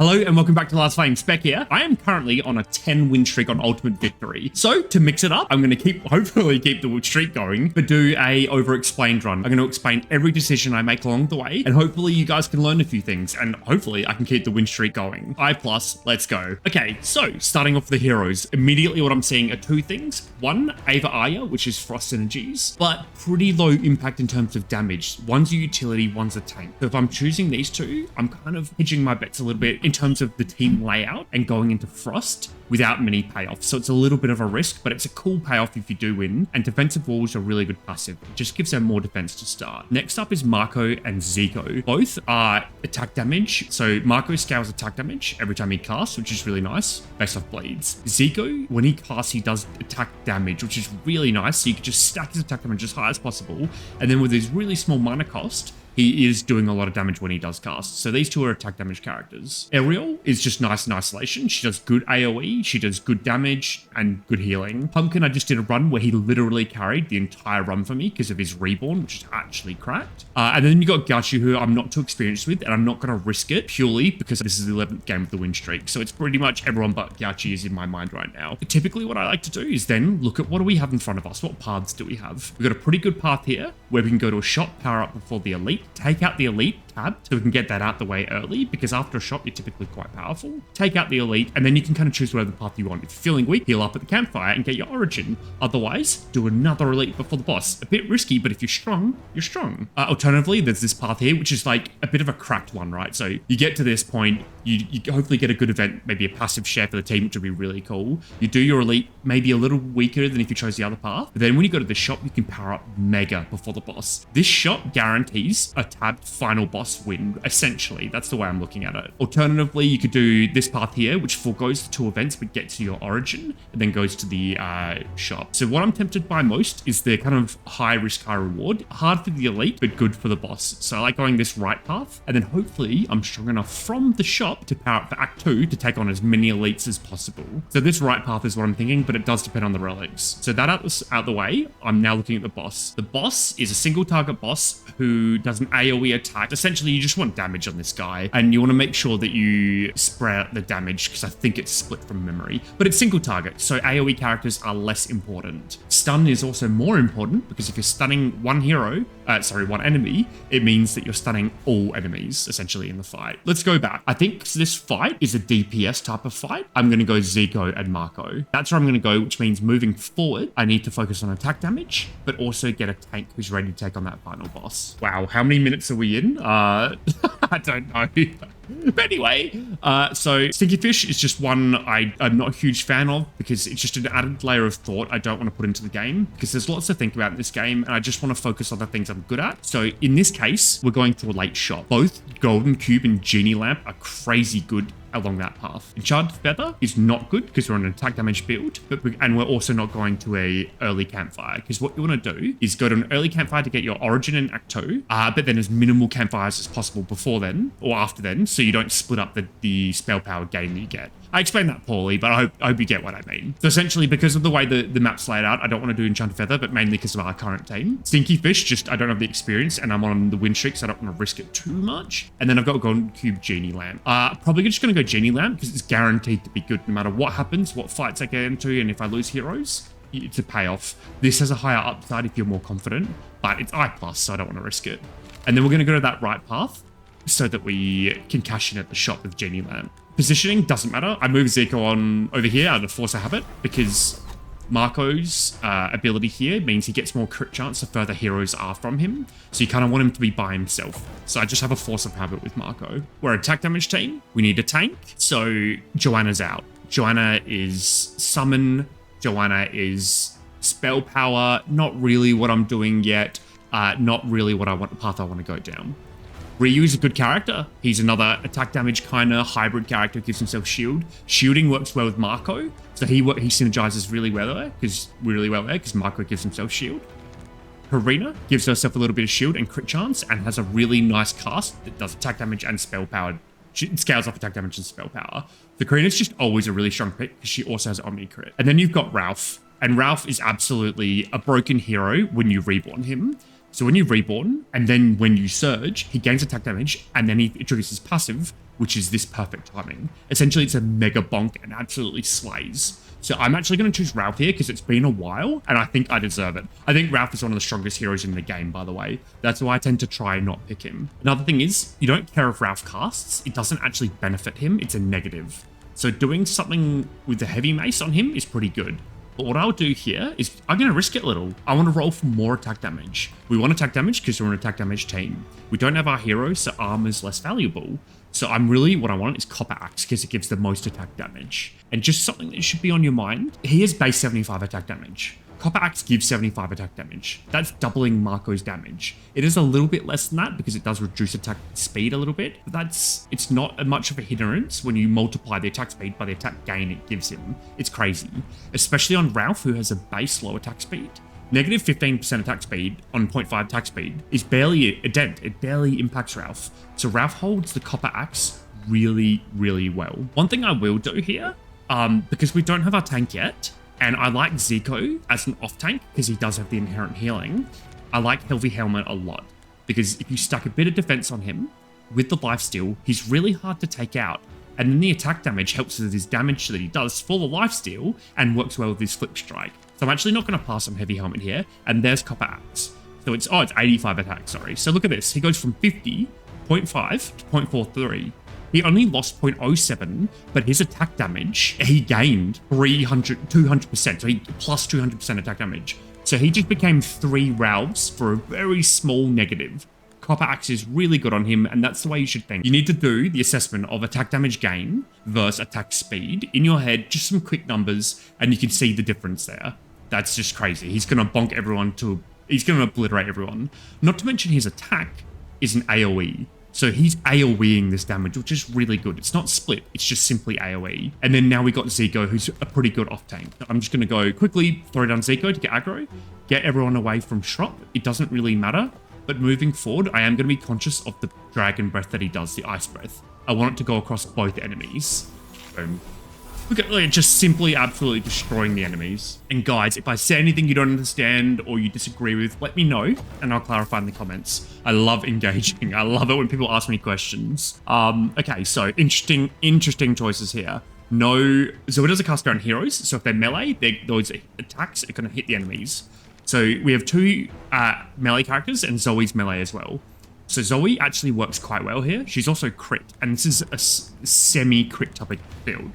Hello and welcome back to Last Flame. Spec here. I am currently on a 10 win streak on Ultimate Victory. So to mix it up, I'm going to hopefully keep the streak going, but do a over-explained run. I'm going to explain every decision I make along the way, and hopefully you guys can learn a few things, and hopefully I can keep the win streak going. I+, let's go. Okay, so starting off with the heroes. Immediately what I'm seeing are two things. One, Ava Arya, which is Frost Energies, but pretty low impact in terms of damage. One's a utility, one's a tank. So if I'm choosing these two, I'm kind of hedging my bets a little bit in terms of the team layout and going into Frost without many payoffs. So it's a little bit of a risk, but it's a cool payoff if you do win. And defensive walls are really good passive. It just gives them more defense to start. Next up is Marco and Zico. Both are attack damage. So Marco scales attack damage every time he casts, which is really nice, based off bleeds. Zico, when he casts, he does attack damage, which is really nice. So you can just stack his attack damage as high as possible. And then with his really small mana cost, he is doing a lot of damage when he does cast. So these two are attack damage characters. Ariel is just nice in isolation. She does good AoE, she does good damage and good healing. Pumpkin, I just did a run where he literally carried the entire run for me because of his reborn, which is actually cracked. And then you got Gachi, who I'm not too experienced with, and I'm not going to risk it purely because this is the 11th game of the win streak. So it's pretty much everyone but Gachi is in my mind right now. But typically what I like to do is then look at what do we have in front of us? What paths do we have? We've got a pretty good path here where we can go to a shop, power up before the elite, take out the elite tab so we can get that out the way early, because after a shop you're typically quite powerful. Take out the elite and then you can kind of choose whatever path you want. If you're feeling weak, heal up at the campfire and get your origin. Otherwise, do another elite before the boss. A bit risky, but if you're strong, you're strong. Alternatively, there's this path here, which is like a bit of a cracked one, right? So you get to this point, you hopefully get a good event, maybe a passive share for the team, which would be really cool. You do your elite maybe a little weaker than if you chose the other path. But then when you go to the shop, you can power up mega before the boss. This shop guarantees a tabbed final boss win, essentially. That's the way I'm looking at it. Alternatively, you could do this path here, which foregoes the two events but gets to your origin and then goes to the shop. So what I'm tempted by most is the kind of high risk, high reward. Hard for the elite, but good for the boss. So I like going this right path, and then hopefully I'm strong enough from the shop to power up for Act 2 to take on as many elites as possible. So this right path is what I'm thinking, but it does depend on the relics. So that out the way, I'm now looking at the boss. The boss is a single target boss who does an AoE attack. Essentially, you just want damage on this guy, and you want to make sure that you spread out the damage, because I think it's split from memory. But it's single target, so AoE characters are less important. Stun is also more important, because if you're stunning one enemy, it means that you're stunning all enemies, essentially, in the fight. Let's go back. I think this fight is a DPS type of fight. I'm going to go Zico and Marco. That's where I'm going to go, which means moving forward, I need to focus on attack damage, but also get a tank who's ready to take on that final boss. Wow, how many minutes are we in? I don't know. But anyway, so Stinky Fish is just one I'm not a huge fan of, because it's just an added layer of thought I don't want to put into the game, because there's lots to think about in this game, and I just want to focus on the things I'm good at. So in this case, we're going to a late shop. Both Golden Cube and Genie Lamp are crazy good along that path. Enchanted Feather is not good because we're on an attack damage build, and we're also not going to a early campfire, because what you want to do is go to an early campfire to get your origin in Act 2, but then as minimal campfires as possible before then or after then, so you don't split up the spell power gain that you get. I explained that poorly, but I hope you get what I mean. So essentially, because of the way the map's laid out, I don't want to do Enchanted Feather, but mainly because of our current team. Stinky Fish, just I don't have the experience, and I'm on the win streak, so I don't want to risk it too much. And then I've got Golden Cube Genie Lamp. Probably just going to go Genie Lamp, because it's guaranteed to be good no matter what happens, what fights I get into, and if I lose heroes, it's a payoff. This has a higher upside if you're more confident, but it's I+, so I don't want to risk it. And then we're going to go to that right path so that we can cash in at the shop with Genie Lamp. Positioning doesn't matter. I move Zico on over here out of force of habit, because Marco's ability here means he gets more crit chance the further heroes are from him. So you kind of want him to be by himself. So I just have a force of habit with Marco. We're an attack damage team. We need a tank. So Joanna's out. Joanna is summon. Joanna is spell power. Not really what I'm doing yet. Not really what the path I want to go down. Ryu's a good character. He's another attack damage kind of hybrid character, gives himself shield. Shielding works well with Marco, so he synergizes really well there, because Marco gives himself shield. Harina gives herself a little bit of shield and crit chance, and has a really nice cast that does attack damage and spell power. She scales up attack damage and spell power. The Karina's just always a really strong pick, because she also has Omni crit. And then you've got Ralph, and Ralph is absolutely a broken hero when you reborn him. So when you reborn, and then when you surge, he gains attack damage, and then he triggers his passive, which is this perfect timing. Essentially, it's a mega bonk and absolutely slays. So I'm actually going to choose Ralph here because it's been a while and I think I deserve it. I think Ralph is one of the strongest heroes in the game, by the way. That's why I tend to try and not pick him. Another thing is, you don't care if Ralph casts. It doesn't actually benefit him. It's a negative. So doing something with the heavy mace on him is pretty good. But what I'll do here is I'm going to risk it a little. I want to roll for more attack damage. We want attack damage because we're an attack damage team. We don't have our hero, so armor's less valuable. So what I want is Copper Axe because it gives the most attack damage. And just something that should be on your mind, he has base 75 attack damage. Copper Axe gives 75 attack damage. That's doubling Marco's damage. It is a little bit less than that because it does reduce attack speed a little bit. But it's not much of a hindrance when you multiply the attack speed by the attack gain it gives him. It's crazy. Especially on Ralph, who has a base low attack speed. Negative 15% attack speed on 0.5 attack speed is barely a dent. It barely impacts Ralph. So Ralph holds the Copper Axe really, really well. One thing I will do here, because we don't have our tank yet, and I like Zico as an off-tank because he does have the inherent healing. I like Heavy Helmet a lot because if you stack a bit of defense on him with the lifesteal, he's really hard to take out. And then the attack damage helps with his damage that he does for the lifesteal and works well with his flip strike. So I'm actually not going to pass on Heavy Helmet here. And there's Copper Axe. So it's 85 attack, sorry. So look at this. He goes from 50.5 to 0.43. He only lost 0.07, but his attack damage, he gained 200%. So he plus 200% attack damage. So he just became 3 Ralphs for a very small negative. Copper Axe is really good on him, and that's the way you should think. You need to do the assessment of attack damage gain versus attack speed in your head, just some quick numbers, and you can see the difference there. That's just crazy. He's going to bonk everyone he's going to obliterate everyone. Not to mention his attack is an AoE. So he's AoEing this damage, which is really good. It's not split, it's just simply AoE. And then now we got Zico, who's a pretty good off-tank. I'm just going to go quickly throw down Zico to get aggro, get everyone away from Shrop. It doesn't really matter. But moving forward, I am going to be conscious of the dragon breath that he does, the ice breath. I want it to go across both enemies. Boom. Look at it, just simply absolutely destroying the enemies. And guys, if I say anything you don't understand or you disagree with, let me know and I'll clarify in the comments. I love engaging. I love it when people ask me questions. Okay, so interesting choices here. No, so it does a cast around heroes. So if they're melee, those attacks are going to hit the enemies. So we have 2 melee characters and Zoe's melee as well. So Zoe actually works quite well here. She's also crit, and this is a semi-crit type of build.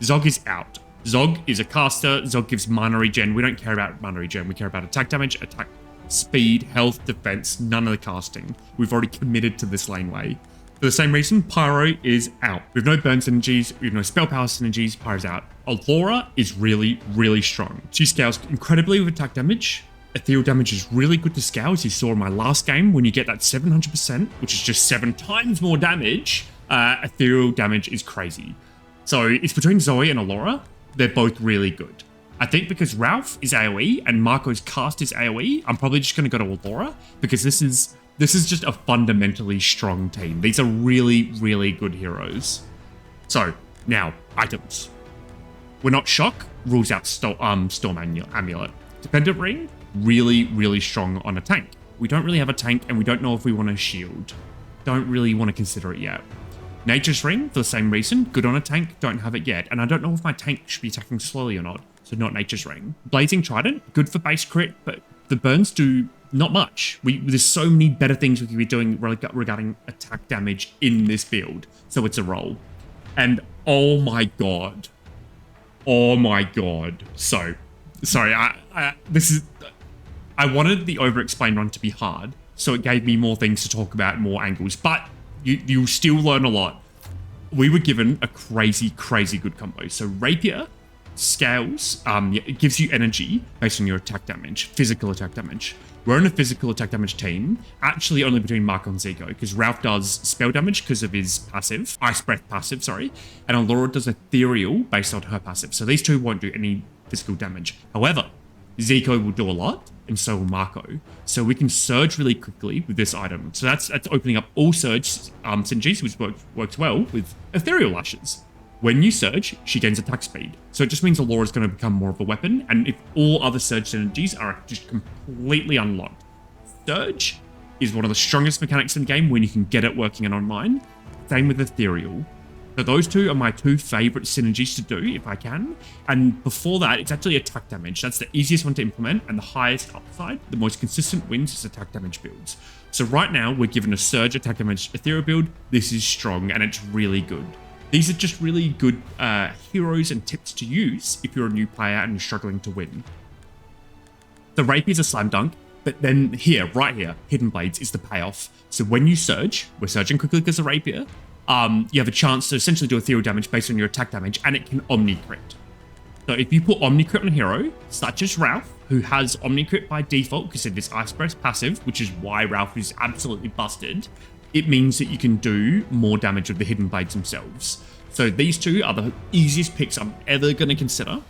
Zog is out. Zog is a caster. Zog gives mana regen. We don't care about mana regen. We care about attack damage, attack speed, health, defense, none of the casting. We've already committed to this laneway. For the same reason, Pyro is out. We have no burn synergies, we have no spell power synergies, Pyro's out. Allura is really, really strong. She scales incredibly with attack damage. Ethereal damage is really good to scale, as you saw in my last game. When you get that 700%, which is just 7 times more damage, ethereal damage is crazy. So it's between Zoe and Allura. They're both really good. I think because Ralph is AoE and Marco's cast is AoE, I'm probably just going to go to Allura because this is just a fundamentally strong team. These are really, really good heroes. So now, items. We're not Shock, rules out Storm Amulet. Dependent Ring, really, really strong on a tank. We don't really have a tank and we don't know if we want a shield. Don't really want to consider it yet. Nature's Ring, for the same reason, good on a tank, don't have it yet. And I don't know if my tank should be attacking slowly or not, so not Nature's Ring. Blazing Trident, good for base crit, but the burns do not much. There's so many better things we could be doing regarding attack damage in this build, so it's a roll. And oh my god. Oh my god. So, sorry, I wanted the over-explained run to be hard, so it gave me more things to talk about, more angles, but you still learn a lot. We were given a crazy, crazy good combo. So Rapier scales, it gives you energy based on your attack damage, physical attack damage. We're in a physical attack damage team, actually only between Marco and Zico, because Ralph does spell damage because of his passive, Ice Breath passive, sorry, and Allura does ethereal based on her passive. So these two won't do any physical damage. However, Zico will do a lot, and so will Marco. So we can surge really quickly with this item. So that's opening up all surge synergies, which works well with Ethereal Lashes. When you surge, she gains attack speed. So it just means Allura is going to become more of a weapon, and if all other surge synergies are just completely unlocked. Surge is one of the strongest mechanics in the game when you can get it working in online. Same with Ethereal. So those two are my two favorite synergies to do if I can. And before that, it's actually attack damage. That's the easiest one to implement and the highest upside. The most consistent wins is attack damage builds. So right now we're given a surge attack damage Ethereal build. This is strong and it's really good. These are just really good heroes and tips to use if you're a new player and you're struggling to win. The Rapier is a slam dunk, but then here, right here, Hidden Blades is the payoff. So when you surge, we're surging quickly because of Rapier, you have a chance to essentially do ethereal damage based on your attack damage, and it can omni-crit. So if you put omni-crit on a hero, such as Ralph, who has omni-crit by default because of this Ice Breath passive, which is why Ralph is absolutely busted, it means that you can do more damage with the Hidden Blades themselves. So these two are the easiest picks I'm ever going to consider.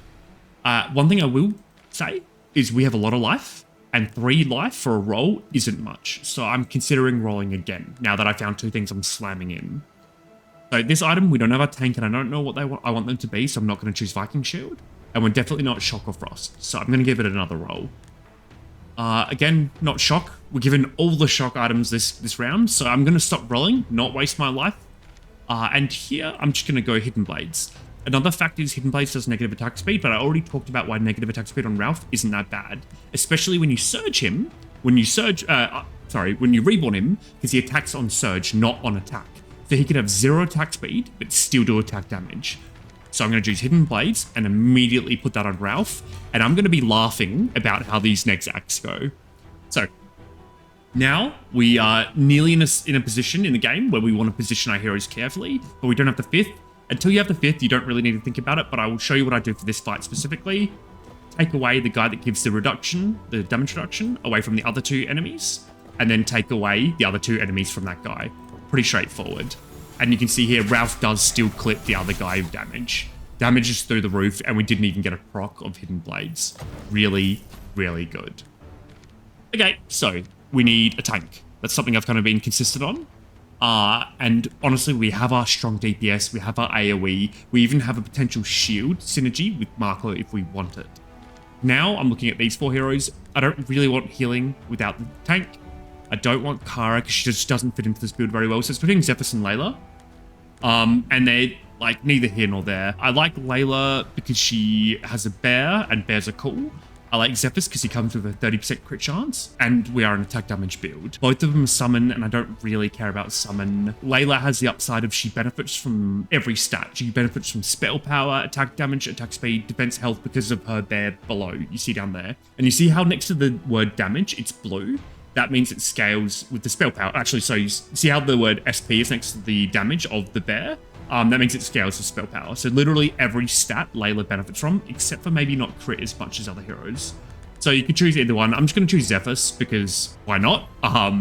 One thing I will say is we have a lot of life, and 3 life for a roll isn't much. So I'm considering rolling again, now that I found 2 things I'm slamming in. So this item, we don't have a tank, and I don't know what I want them to be, so I'm not going to choose Viking Shield. And we're definitely not Shock or Frost, so I'm going to give it another roll. Again, not Shock. We're given all the Shock items this round, so I'm going to stop rolling, not waste my life. And here, I'm just going to go Hidden Blades. Another fact is Hidden Blades does negative attack speed, but I already talked about why negative attack speed on Ralph isn't that bad. Especially when you surge him, when you reborn him, because he attacks on surge, not on attack. So he could have 0 attack speed, but still do attack damage. So I'm going to choose Hidden Blades and immediately put that on Ralph. And I'm going to be laughing about how these next acts go. So now we are nearly in a position in the game where we want to position our heroes carefully, but we don't have the 5th. Until you have the 5th, you don't really need to think about it, but I will show you what I do for this fight specifically. Take away the guy that gives the damage reduction away from the other 2 enemies, and then take away the other 2 enemies from that guy. Pretty straightforward. And you can see here, Ralph does still clip the other guy with damage. Damage is through the roof, and we didn't even get a proc of Hidden Blades. Really, really good. Okay, so we need a tank. That's something I've kind of been consistent on. And honestly, we have our strong DPS, we have our AoE, we even have a potential shield synergy with Marco if we want it. Now I'm looking at these 4 heroes. I don't really want healing without the tank. I don't want Kara because she just doesn't fit into this build very well. So it's between Zephyrus and Layla. And they're like neither here nor there. I like Layla because she has a bear and bears are cool. I like Zephyrus because he comes with a 30% crit chance, and we are an attack damage build. Both of them are summon, and I don't really care about summon. Layla has the upside of she benefits from every stat. She benefits from spell power, attack damage, attack speed, defense, health because of her bear below. You see down there. And you see how next to the word damage, it's blue? That means it scales with the spell power. Actually, so you see how the word SP is next to the damage of the bear? That means it scales with spell power. So literally every stat Layla benefits from, except for maybe not crit as much as other heroes. So you can choose either one. I'm just going to choose Zephyrus because why not?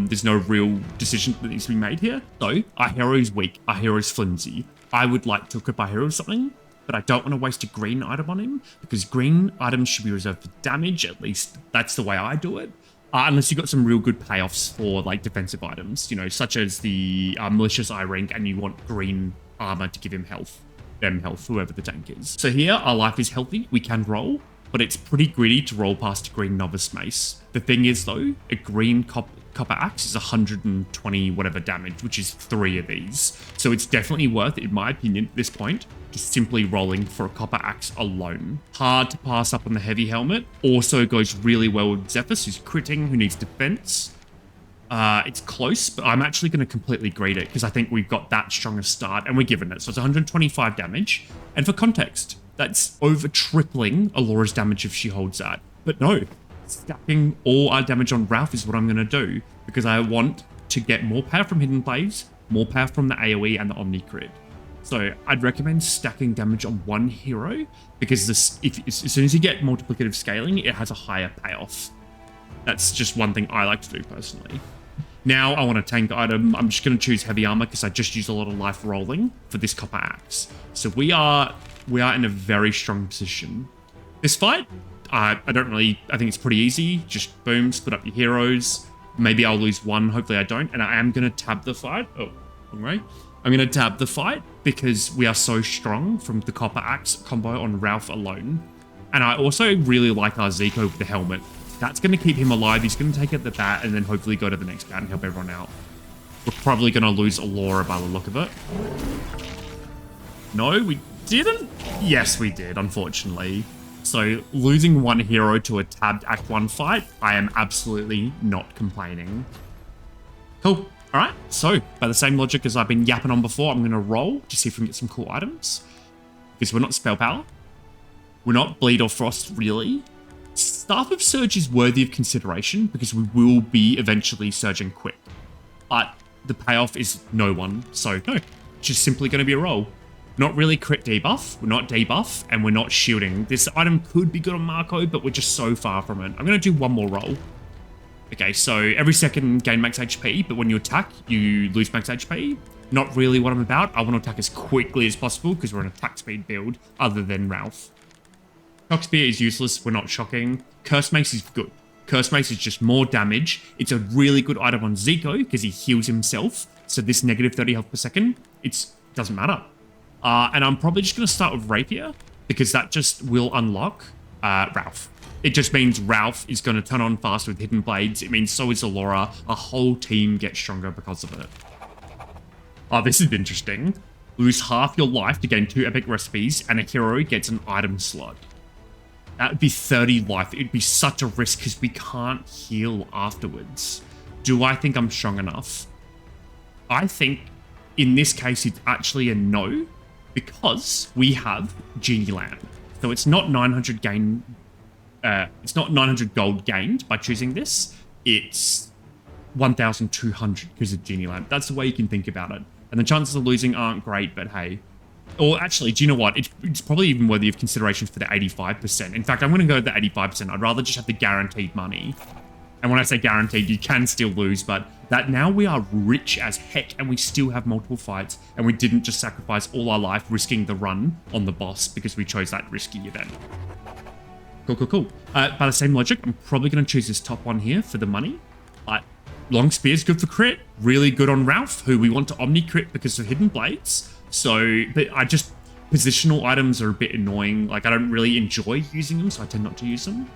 There's no real decision that needs to be made here. So our hero's weak, our hero's flimsy. I would like to equip our hero with something, but I don't want to waste a green item on him because green items should be reserved for damage. At least that's the way I do it. Unless you've got some real good payoffs for like defensive items, you know, such as the malicious eye rank, and you want green armor to give him health, whoever the tank is. So here, our life is healthy. We can roll, but it's pretty greedy to roll past a green novice mace. The thing is though, a green copper axe is 120 whatever damage, which is 3 of these. So it's definitely worth, in my opinion, at this point, just simply rolling for a copper axe alone. Hard to pass up on the heavy helmet. Also goes really well with Zephyrus, who's critting, who needs defense. It's close, but I'm actually going to completely greed it because I think we've got that strong a start and we're given it. So it's 125 damage. And for context, that's over tripling Alora's damage if she holds that. But no, stacking all our damage on Ralph is what I'm going to do because I want to get more power from Hidden Blades, more power from the AoE and the Omni Crit. So I'd recommend stacking damage on one hero because as soon as you get multiplicative scaling, it has a higher payoff. That's just one thing I like to do personally. Now I want a tank item. I'm just going to choose heavy armor because I just use a lot of life rolling for this copper axe. So we are in a very strong position. This fight, I think it's pretty easy. Just boom, split up your heroes. Maybe I'll lose one. Hopefully I don't. And I am going to tab the fight. Oh, wrong way. I'm going to tab the fight because we are so strong from the copper axe combo on Ralph alone. And I also really like our Zico with the helmet. That's going to keep him alive. He's going to take out the bat and then hopefully go to the next bat and help everyone out. We're probably going to lose Allura by the look of it. No, we didn't? Yes, we did, unfortunately. So losing one hero to a tabbed Act 1 fight, I am absolutely not complaining. Cool. All right, so by the same logic as I've been yapping on before, I'm going to roll to see if we can get some cool items. Because we're not Spell Power. We're not Bleed or Frost, really. Staff of Surge is worthy of consideration because we will be eventually surging quick. But the payoff is no one, so no. It's just simply going to be a roll. Not really crit debuff, we're not debuff, and we're not shielding. This item could be good on Marco, but we're just so far from it. I'm going to do one more roll. Okay, so every second gain max HP, but when you attack, you lose max HP. Not really what I'm about. I want to attack as quickly as possible because we're an attack speed build, other than Ralph. Shock Spear is useless, we're not shocking. Curse Mace is good. Curse Mace is just more damage. It's a really good item on Zico because he heals himself. So this negative 30 health per second, it doesn't matter. And I'm probably just going to start with Rapier because that just will unlock Ralph. It just means Ralph is going to turn on fast with Hidden Blades. It means so is Allura. A whole team gets stronger because of it. Oh, this is interesting. Lose half your life to gain 2 epic recipes and a hero gets an item slot. That would be 30 life. It'd be such a risk because we can't heal afterwards. Do I think I'm strong enough? I think in this case it's actually a no because we have Genie Lamp. So it's not 900 gain. It's not 900 gold gained by choosing this. It's 1,200 because of Genie Lamp. That's the way you can think about it. And the chances of losing aren't great, but hey. Or actually, do you know what? It's probably even worthy of consideration for the 85%. In fact, I'm going to go with the 85%. I'd rather just have the guaranteed money. And when I say guaranteed, you can still lose, but that now we are rich as heck and we still have multiple fights and we didn't just sacrifice all our life risking the run on the boss because we chose that risky event. Cool. By the same logic, I'm probably going to choose this top one here for the money. But Long Spear's good for crit, really good on Ralph, who we want to Omni crit because of Hidden Blades. So, but positional items are a bit annoying. Like, I don't really enjoy using them, so I tend not to use them.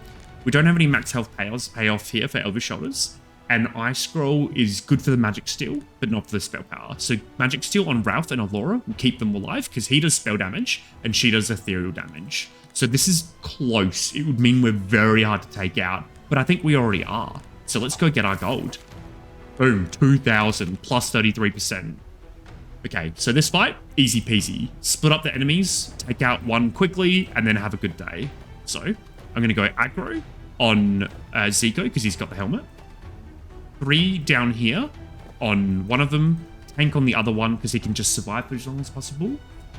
We don't have any max health payoff here for Elvish Shoulders. And Ice Scroll is good for the Magic Steel, but not for the Spell Power. So Magic Steel on Ralph and Allura will keep them alive because he does spell damage and she does ethereal damage. So this is close. It would mean we're very hard to take out, but I think we already are. So let's go get our gold. Boom, 2,000 plus 33%. Okay, so this fight, easy peasy. Split up the enemies, take out one quickly, and then have a good day. So I'm going to go aggro on Zico because he's got the helmet. 3 down here on one of them, tank on the other one because he can just survive for as long as possible.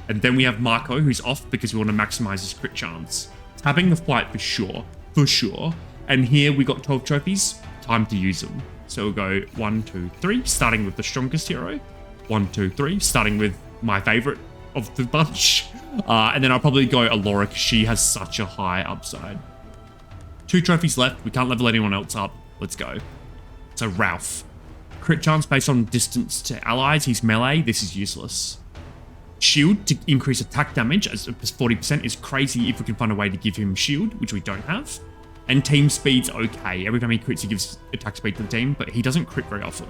And then we have Marco who's off because we want to maximize his crit chance. Tabbing the fight for sure. And here we got 12 trophies, time to use them. So we'll go 1, 2, 3, starting with the strongest hero. 1, 2, 3, starting with my favorite of the bunch. And then I'll probably go Allura because she has such a high upside. 2 trophies left, we can't level anyone else up. Let's go. So Ralph. Crit chance based on distance to allies. He's melee. This is useless. Shield to increase attack damage as 40% is crazy if we can find a way to give him shield, which we don't have. And team speed's okay. Every time he crits, he gives attack speed to the team, but he doesn't crit very often.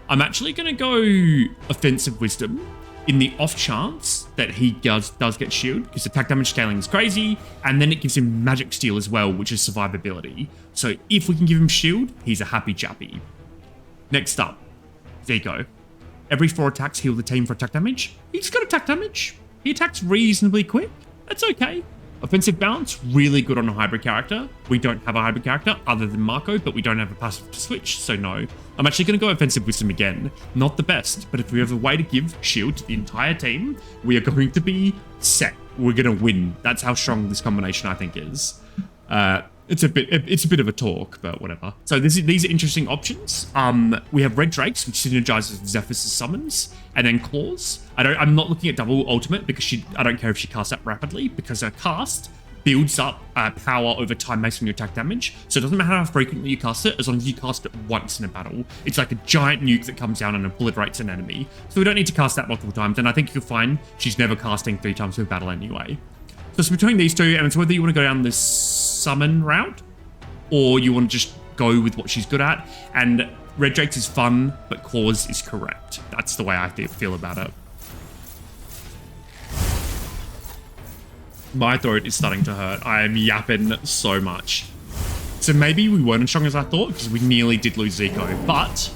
I'm actually going to go Offensive Wisdom in the off chance that he does get shield, because attack damage scaling is crazy, and then it gives him Magic Steel as well, which is survivability. So if we can give him shield, he's a happy chappy. Next up, Zico. Every 4 attacks heal the team for attack damage. He's got attack damage. He attacks reasonably quick. That's okay. Offensive balance, really good on a hybrid character. We don't have a hybrid character other than Marco, but we don't have a passive to switch, so no. I'm actually going to go Offensive Wisdom again. Not the best, but if we have a way to give shield to the entire team, we are going to be set. We're going to win. That's how strong this combination, I think, is. It's a bit of a talk, but whatever. So these are interesting options. We have Red Drakes, which synergizes with Zephyr's summons, and then Claws. I'm not looking at double ultimate because I don't care if she casts that rapidly, because her cast builds up power over time based on your attack damage. So it doesn't matter how frequently you cast it, as long as you cast it once in a battle. It's like a giant nuke that comes down and obliterates an enemy. So we don't need to cast that multiple times, and I think you'll find she's never casting 3 times per battle anyway. So it's between these two, and it's whether you want to go down this summon route or you want to just go with what she's good at. And Red Drake's is fun, but Claws is correct. That's the way I feel about it. My throat is starting to hurt. I am yapping so much. So maybe we weren't as strong as I thought because we nearly did lose Zico, but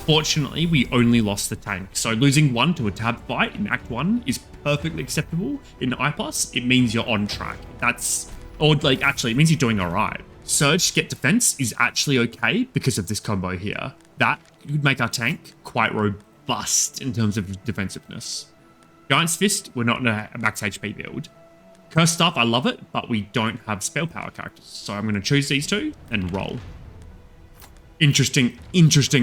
fortunately we only lost the tank. So losing 1 to a tab fight in Act 1 is perfectly acceptable. In I+, it means you're on track. Actually, it means you're doing all right. Surge get defense is actually okay because of this combo here. That would make our tank quite robust in terms of defensiveness. Giant's Fist, we're not in a max HP build. Curse Staff, I love it, but we don't have spell power characters. So I'm going to choose these two and roll. Interesting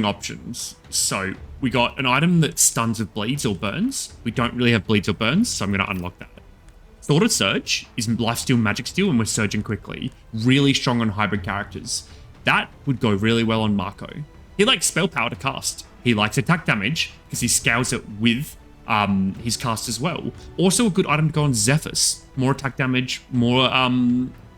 options. So we got an item that stuns with bleeds or burns. We don't really have bleeds or burns, so I'm going to unlock that. Thought of Surge is lifesteal, magic steal, and we're surging quickly. Really strong on hybrid characters. That would go really well on Marco. He likes spell power to cast. He likes attack damage because he scales it with his cast as well. Also a good item to go on Zephyrus. More attack damage, more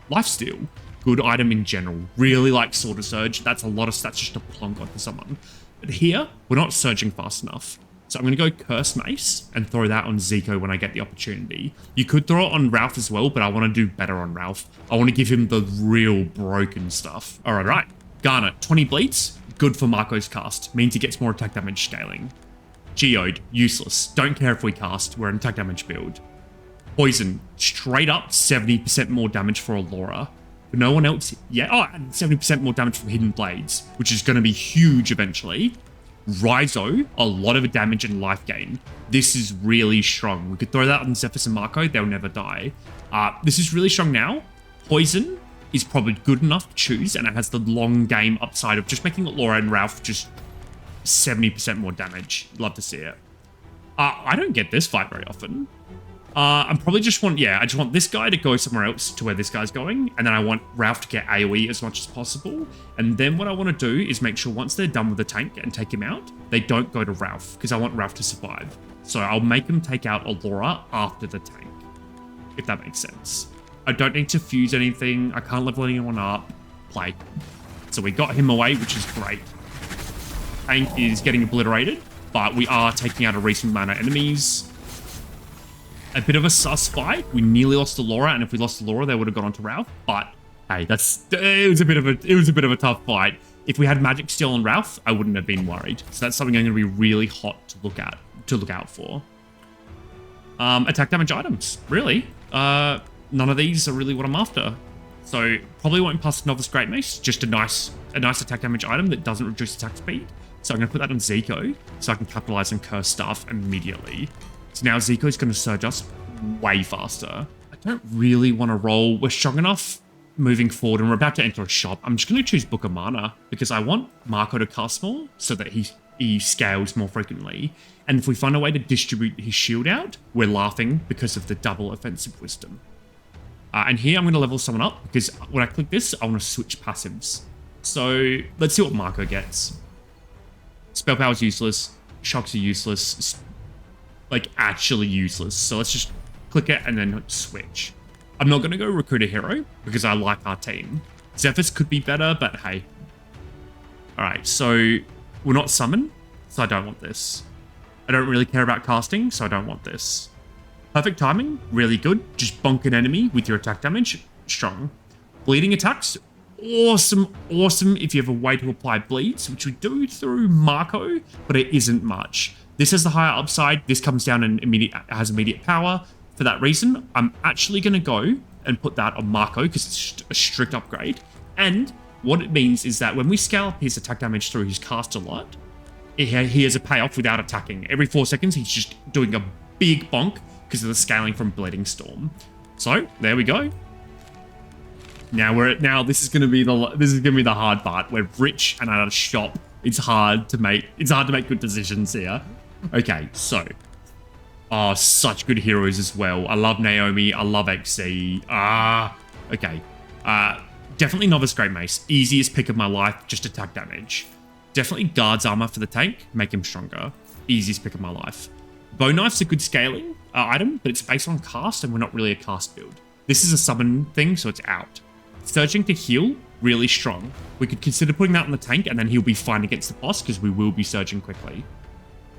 lifesteal. Good item in general. Really like Sword of Surge. That's a lot of stats just to plonk onto someone. But here, we're not surging fast enough. So I'm going to go Curse Mace and throw that on Zico when I get the opportunity. You could throw it on Ralph as well, but I want to do better on Ralph. I want to give him the real broken stuff. All right. Garnet, 20 bleeds. Good for Marco's cast. Means he gets more attack damage scaling. Geode, useless. Don't care if we cast. We're an attack damage build. Poison, straight up 70% more damage for Allura. But no one else yet. Oh, and 70% more damage from Hidden Blades, which is going to be huge eventually. Raizo, a lot of damage and life gain. This is really strong. We could throw that on Zephyrus and Marco. They'll never die. This is really strong now. Poison is probably good enough to choose, and it has the long game upside of just making Allura and Ralph just 70% more damage. Love to see it. I don't get this fight very often. I just want this guy to go somewhere else to where this guy's going, and then I want Ralph to get AoE as much as possible. And then what I want to do is make sure once they're done with the tank and take him out, they don't go to Ralph, because I want Ralph to survive. So I'll make them take out Allura after the tank, if that makes sense. I don't need to fuse anything. I can't level anyone up. So we got him away, which is great. Tank is getting obliterated, but we are taking out a recent mana enemies. A bit of a sus fight. We nearly lost Allura, and if we lost Allura, they would have gone on to Ralph. But hey, it was a bit of a tough fight. If we had Magic Steal on Ralph, I wouldn't have been worried. So that's something I'm going to be really hot to look out for. Attack damage items, really. None of these are really what I'm after. So probably won't pass Novice Great Mace. Just a nice attack damage item that doesn't reduce attack speed. So I'm going to put that on Zico, so I can capitalize on Curse Staff immediately. So now Zico's going to surge us way faster. I don't really want to roll. We're strong enough moving forward, and we're about to enter a shop. I'm just going to choose Book of Mana because I want Marco to cast more so that he scales more frequently. And if we find a way to distribute his shield out, we're laughing because of the double offensive wisdom. And here I'm going to level someone up because when I click this, I want to switch passives. So let's see what Marco gets. Spell power is useless. Shocks are useless. Actually useless. So let's just click it and then switch. I'm not going to go recruit a hero because I like our team. Zephyrus could be better, but hey. Alright, so we're not summon, so I don't want this. I don't really care about casting, so I don't want this. Perfect timing, really good. Just bonk an enemy with your attack damage, strong. Bleeding attacks, awesome if you have a way to apply bleeds, which we do through Marco, but it isn't much. This has the higher upside. This comes down and has immediate power. For that reason, I'm actually going to go and put that on Marco because it's a strict upgrade. And what it means is that when we scale up his attack damage through his cast a lot, he has a payoff without attacking. Every 4 seconds, he's just doing a big bonk because of the scaling from Bleeding Storm. So there we go. Now this is going to be the hard part. We're rich and at a shop. It's hard to make good decisions here. Okay, so such good heroes as well. I love Naomi. I love XC. Okay. Definitely Novice Great Mace. Easiest pick of my life. Just attack damage. Definitely Guard's Armor for the tank. Make him stronger. Easiest pick of my life. Bow Knife's a good scaling item, but it's based on cast, and we're not really a cast build. This is a summon thing, so it's out. Surging to heal really strong. We could consider putting that on the tank, and then he'll be fine against the boss because we will be surging quickly.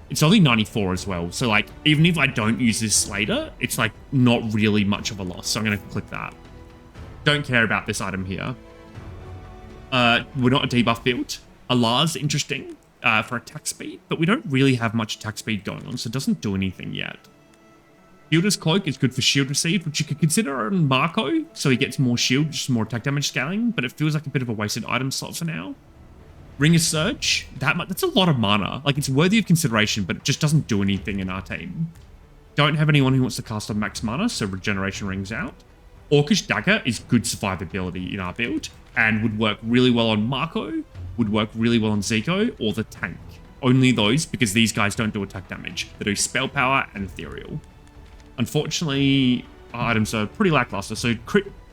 It's only 94 as well, so like even if I don't use this later, it's like not really much of a loss. So I'm going to click that. Don't care about this item here. We're not a debuff build. Alar's interesting for attack speed, but we don't really have much attack speed going on, so it doesn't do anything yet. Shielder's Cloak is good for shield received, which you could consider on Marco, so he gets more shield, just more attack damage scaling, but it feels like a bit of a wasted item slot for now. Ring of Surge, that's a lot of mana. Like, it's worthy of consideration, but it just doesn't do anything in our team. Don't have anyone who wants to cast on max mana, so Regeneration Ring's out. Orcish Dagger is good survivability in our build, and would work really well on Marco, would work really well on Zico, or the tank. Only those, because these guys don't do attack damage. They do Spell Power and Ethereal. Unfortunately, our items are pretty lackluster, so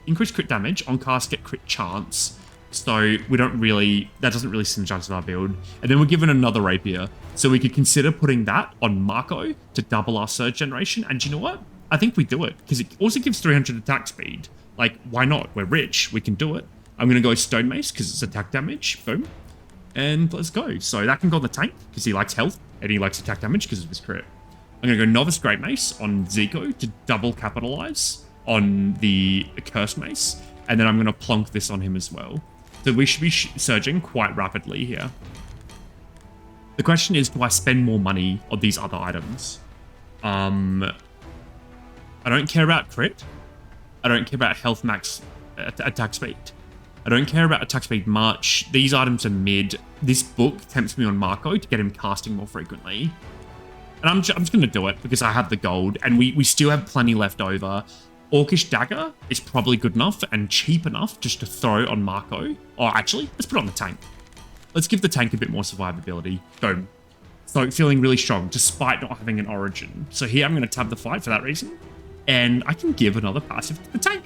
increased crit damage, on cast get crit chance. So we don't really, that doesn't really synergize with our build. And then we're given another rapier. So we could consider putting that on Marco to double our surge generation. And you know what? I think we do it because it also gives 300 attack speed. Like, why not? We're rich. We can do it. I'm going to go Stone Mace because it's attack damage. Boom. And let's go. So that can go on the tank because he likes health and he likes attack damage because of his crit. I'm going to go Novice Great Mace on Zico to double capitalize on the Cursed Mace. And then I'm going to plonk this on him as well. So we should be surging quite rapidly here. The question is, do I spend more money on these other items? I don't care about crit. I don't care about health max attack speed. I don't care about attack speed much. These items are mid. This book tempts me on Marco to get him casting more frequently. And I'm just going to do it because I have the gold and we still have plenty left over. Orcish Dagger is probably good enough and cheap enough just to throw on Marco. Oh, actually, let's put it on the tank. Let's give the tank a bit more survivability. Boom. So feeling really strong despite not having an origin. So here I'm going to tab the fight for that reason. And I can give another passive to the tank.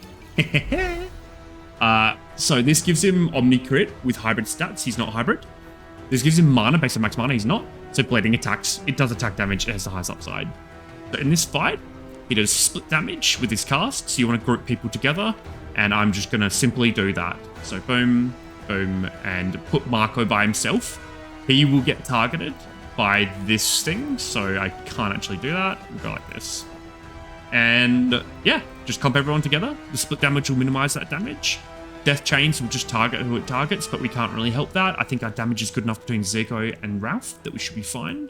So this gives him Omni Crit with hybrid stats. He's not hybrid. This gives him mana based on max mana. He's not. So bleeding attacks. It does attack damage. It has the highest upside. So in this fight, he does split damage with his cast, so you want to group people together, and I'm just going to simply do that. So boom, boom, and put Marco by himself. He will get targeted by this thing, so I can't actually do that. We'll go like this. And yeah, just comp everyone together. The split damage will minimize that damage. Death Chains will just target who it targets, but we can't really help that. I think our damage is good enough between Zico and Ralph that we should be fine.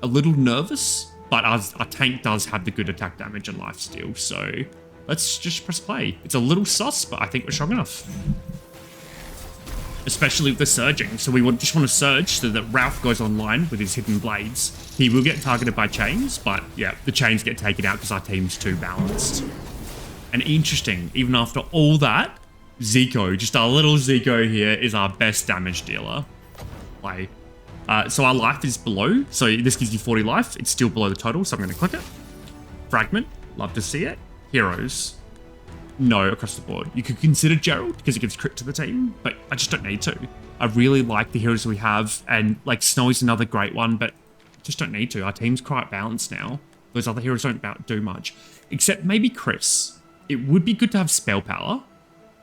A little nervous, but our tank does have the good attack damage and life steal, so let's just press play. It's a little sus, but I think we're strong enough. Especially with the surging. So we just want to surge so that Ralph goes online with his hidden blades. He will get targeted by chains, but yeah, the chains get taken out because our team's too balanced. And interesting, even after all that, Zico, just our little Zico here, is our best damage dealer. Play. So our life is below, so this gives you 40 life. It's still below the total, so I'm going to click it. Fragment, love to see it. Heroes, no across the board. You could consider Gerald because it gives crit to the team, but I just don't need to. I really like the heroes we have, and like Snowy's another great one, but just don't need to. Our team's quite balanced now. Those other heroes don't do much, except maybe Chris. It would be good to have spell power.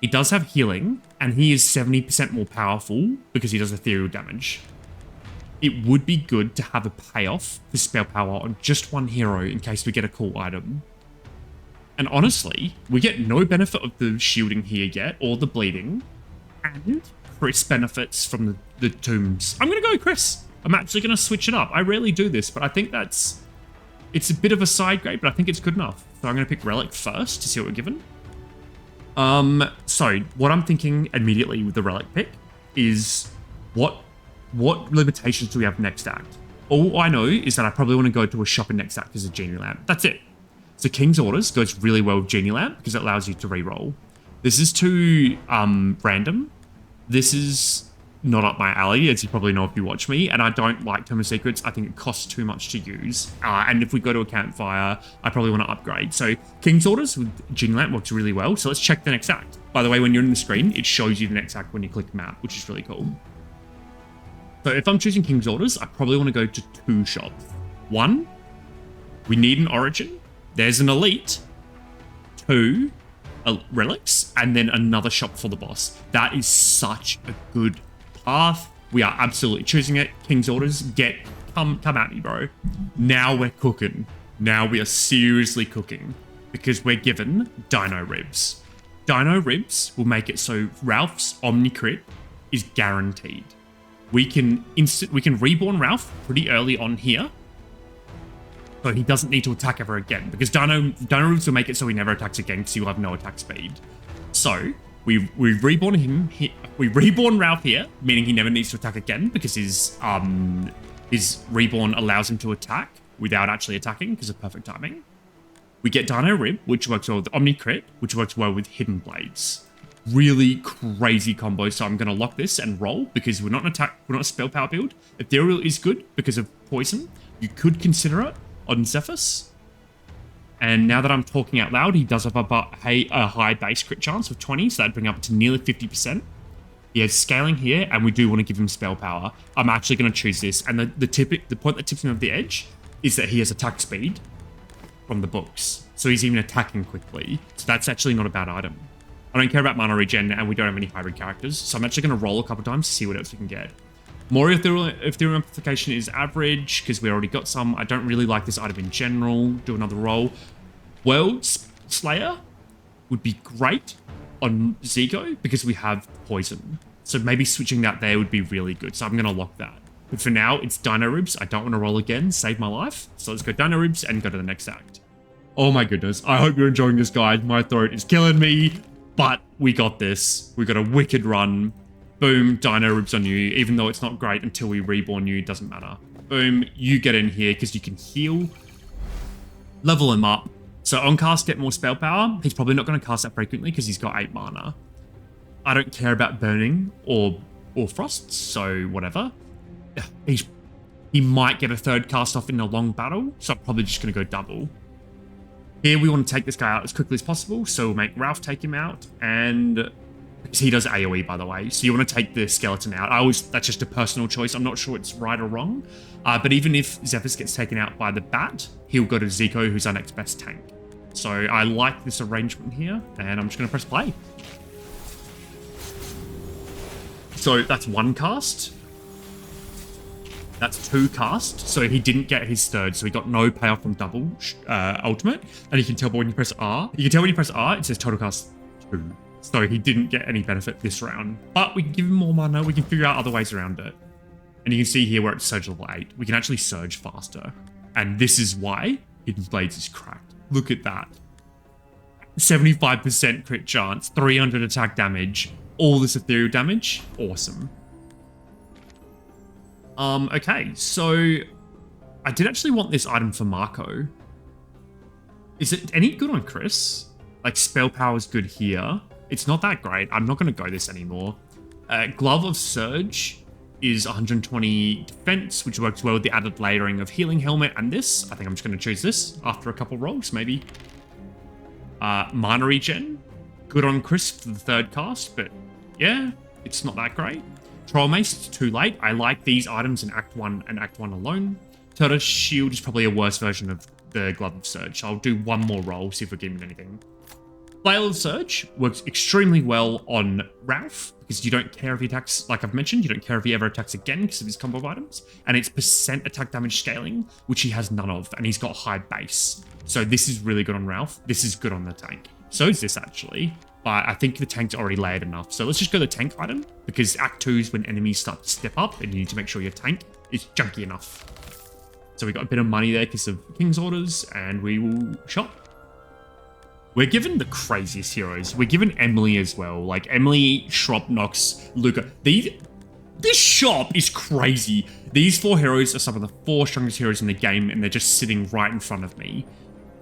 He does have healing, and he is 70% more powerful because he does ethereal damage. It would be good to have a payoff for spell power on just one hero in case we get a cool item. And honestly, we get no benefit of the shielding here yet, or the bleeding, and Chris benefits from the tombs. I'm going to go Chris. I'm actually going to switch it up. I rarely do this, but I think it's a bit of a side grade, but I think it's good enough. So I'm going to pick Relic first to see what we're given. So what I'm thinking immediately with the Relic pick is what limitations do we have next act? All I know is that I probably want to go to a shop in next act as a Genie Lamp. That's it. So King's Orders goes really well with Genie Lamp because it allows you to reroll. This is too random. This is not up my alley, as you probably know if you watch me, and I don't like Tome of Secrets. I think it costs too much to use. And if we go to a campfire, I probably want to upgrade. So King's Orders with Genie Lamp works really well. So let's check the next act. By the way, when you're in the screen, it shows you the next act when you click map, which is really cool. So if I'm choosing King's Orders, I probably want to go to two shops. One, we need an origin. There's an elite. Two, relics, and then another shop for the boss. That is such a good path. We are absolutely choosing it. King's orders, come at me, bro. Now we're cooking. Now we are seriously cooking because we're given Dino Ribs. Dino Ribs will make it so Ralph's Omni crit is guaranteed. We can reborn Ralph pretty early on here, so he doesn't need to attack ever again, because Dino Ribs will make it so he never attacks again because he'll have no attack speed. So we reborn him. We reborn Ralph here, meaning he never needs to attack again because his reborn allows him to attack without actually attacking because of perfect timing. We get Dino Rib, which works well with Omni crit, which works well with Hidden Blades. Really crazy combo. So I'm going to lock this and roll because we're not a spell power build. Ethereal is good because of poison. You could consider it on Zephyrus. And now that I'm talking out loud, he does have a high base crit chance of 20, so that'd bring up to nearly 50%. He has scaling here, and we do want to give him spell power. I'm actually going to choose this, and the point that tips him over the edge is that he has attack speed from the books. So he's even attacking quickly. So that's actually not a bad item. I don't care about mana regen, and we don't have any hybrid characters, so I'm actually going to roll a couple times to see what else we can get. More Ethereal Amplification is average, because we already got some. I don't really like this item in general. Do another roll. World Slayer would be great on Zico, because we have poison. So maybe switching that there would be really good, so I'm going to lock that. But for now, it's Dino Ribs. I don't want to roll again, save my life. So let's go Dino Ribs and go to the next act. Oh my goodness, I hope you're enjoying this, guys. My throat is killing me. But we got this. We got a wicked run. Boom, Dino Ribs on you. Even though it's not great until we reborn you, it doesn't matter. Boom, you get in here because you can heal. Level him up. So on cast, get more spell power. He's probably not going to cast that frequently because he's got 8 mana. I don't care about burning or frosts, so whatever. He might get a third cast off in a long battle, so I'm probably just going to go double. Here, we want to take this guy out as quickly as possible, so we'll make Ralph take him out, and he does AoE, by the way, so you want to take the skeleton out. That's just a personal choice. I'm not sure it's right or wrong, but even if Zephyrus gets taken out by the bat, he'll go to Zico, who's our next best tank. So I like this arrangement here, and I'm just going to press play. So that's 1 cast. That's 2 cast, so he didn't get his third, so he got no payoff from double ultimate. And you can tell when you press R, it says total cast 2. So he didn't get any benefit this round. But we can give him more mana, we can figure out other ways around it. And you can see here where it's surge level 8, we can actually surge faster. And this is why Hidden Blades is cracked. Look at that. 75% crit chance, 300 attack damage, all this ethereal damage, awesome. Okay, so I did actually want this item for Marco. Is it any good on Chris? Like, spell power is good here. It's not that great. I'm not going to go this anymore. Glove of Surge is 120 defense, which works well with the added layering of Healing Helmet and this. I think I'm just going to choose this after a couple rolls, maybe. Mana regen. Good on Chris for the third cast, but yeah, it's not that great. Troll Mace, it's too late. I like these items in Act 1 and Act 1 alone. Turtle Shield is probably a worse version of the Glove of Surge. I'll do one more roll, see if we're getting anything. Flail of Surge works extremely well on Ralph, because you don't care if he attacks, like I've mentioned, you don't care if he ever attacks again because of his combo items. And it's percent attack damage scaling, which he has none of, and he's got high base. So this is really good on Ralph. This is good on the tank. So is this actually. But I think the tank's already layered enough. So let's just go the tank item, because Act 2 is when enemies start to step up and you need to make sure your tank is junky enough. So we got a bit of money there because of King's orders, and we will shop. We're given the craziest heroes. We're given Emily as well. Like Emily, Shrop, Nox, Luca. This shop is crazy. These 4 heroes are some of the 4 strongest heroes in the game, and they're just sitting right in front of me.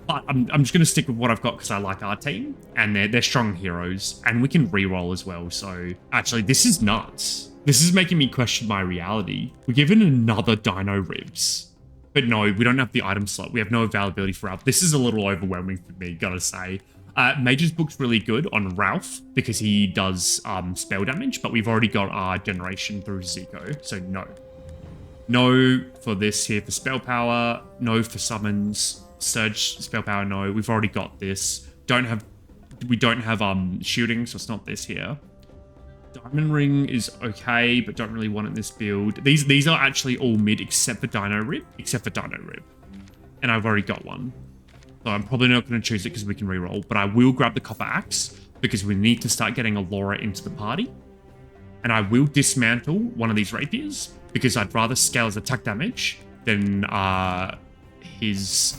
But I'm just going to stick with what I've got because I like our team, and they're strong heroes, and we can reroll as well. So actually, this is nuts. This is making me question my reality. We're given another Dino Ribs, but no, we don't have the item slot. We have no availability for Ralph. This is a little overwhelming for me, gotta say. Mage's Book's really good on Ralph because he does spell damage, but we've already got our generation through Zico, so no. No for this here for spell power, no for summons. Surge spell power, no. We've already got this. Don't have we don't have shooting, so it's not this here. Diamond Ring is okay, but don't really want it in this build. These are actually all mid except for Dino Rib, and I've already got one. So I'm probably not going to choose it because we can reroll, but I will grab the Copper Axe because we need to start getting Allura into the party. And I will dismantle one of these rapiers because I'd rather scale his attack damage than his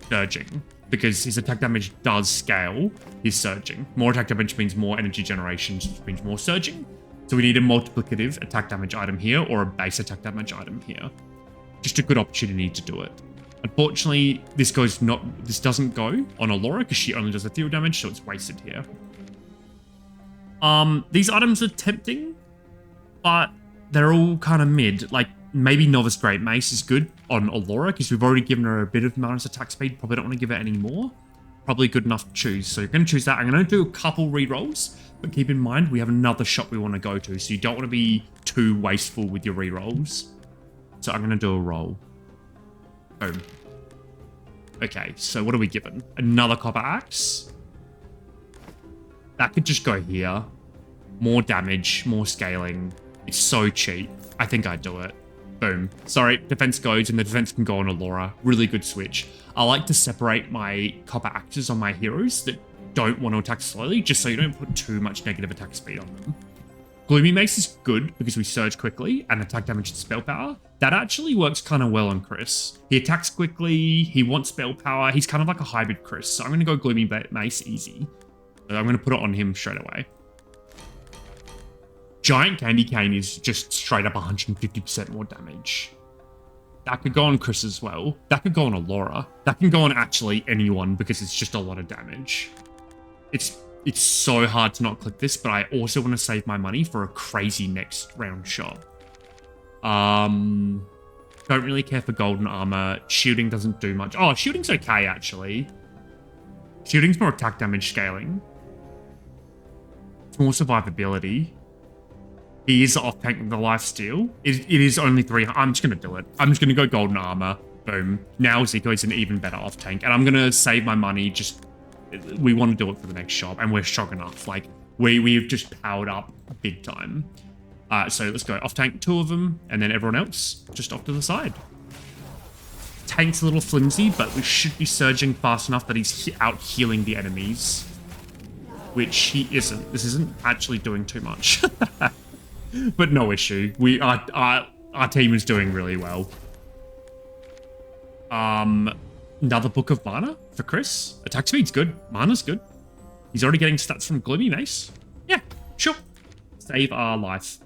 surging. Because his attack damage does scale his surging. More attack damage means more energy generation, which means more surging. So we need a multiplicative attack damage item here or a base attack damage item here. Just a good opportunity to do it. Unfortunately, this doesn't go on Allura because she only does ethereal damage, so it's wasted here. These items are tempting, but they're all kind of mid. Like, maybe Novice Great Mace is good on Allura because we've already given her a bit of minus attack speed. Probably don't want to give her any more. Probably good enough to choose. So you're going to choose that. I'm going to do a couple rerolls, but keep in mind we have another shop we want to go to, so you don't want to be too wasteful with your rerolls. So I'm going to do a roll. Boom. Okay, so what are we given? Another Copper Axe. That could just go here. More damage, more scaling. It's so cheap. I think I'd do it. Boom. Sorry, defense goes, and the defense can go on Allura. Really good switch. I like to separate my Copper Axes on my heroes that don't want to attack slowly, just so you don't put too much negative attack speed on them. Gloomy Mace is good because we surge quickly and attack damage and spell power. That actually works kind of well on Chris. He attacks quickly, he wants spell power, he's kind of like a hybrid Chris, so I'm going to go Gloomy Mace easy. So I'm going to put it on him straight away. Giant Candy Cane is just straight up 150% more damage. That could go on Chris as well. That could go on Allura. That can go on actually anyone because it's just a lot of damage. It's so hard to not click this, but I also want to save my money for a crazy next round shot. Don't really care for golden armor. Shooting doesn't do much. Oh, shooting's okay, actually. Shooting's more attack damage scaling. It's more survivability. He is off tank with the lifesteal. It is only 3. I'm just going to do it. I'm just going to go golden armor. Boom. Now Zico is an even better off tank. And I'm going to save my money. Just, we want to do it for the next shop. And we're strong enough. Like, we've just powered up big time. So let's go off tank 2 of them. And then everyone else just off to the side. Tank's a little flimsy, but we should be surging fast enough that he's out healing the enemies. Which he isn't. This isn't actually doing too much. But no issue. Our team is doing really well. Another Book of Mana for Chris. Attack speed's good. Mana's good. He's already getting stats from Gloomy Mace. Yeah, sure. Save our life.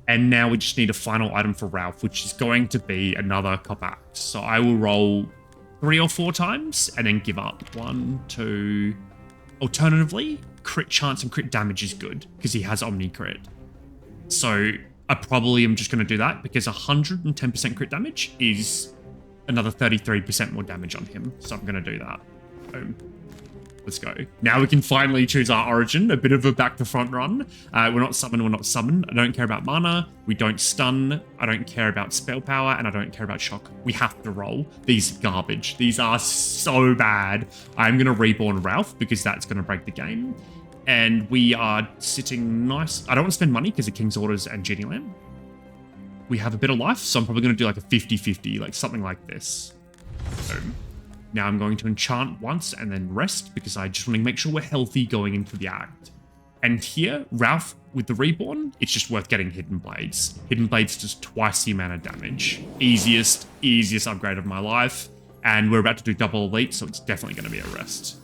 And now we just need a final item for Ralph, which is going to be another Copper Axe. So I will roll 3 or 4 times and then give up. 1, 2. Alternatively, crit chance and crit damage is good because he has Omni Crit. So I probably am just going to do that because 110% crit damage is another 33% more damage on him. So I'm going to do that. Boom. Let's go. Now we can finally choose our origin. A bit of a back to front run. We're not summoned, we're not summoned. I don't care about mana. We don't stun. I don't care about spell power. And I don't care about shock. We have to roll. These are garbage. These are so bad. I'm going to reborn Ralph because that's going to break the game. And we are sitting nice. I don't want to spend money because of King's Orders and Genie Lamp. We have a bit of life, so I'm probably going to do like a 50-50, like something like this. Boom. Now I'm going to enchant once and then rest because I just want to make sure we're healthy going into the act. And here, Ralph with the reborn, it's just worth getting Hidden Blades. Hidden Blades does twice the amount of damage. Easiest upgrade of my life. And we're about to do double elite, so it's definitely going to be a rest.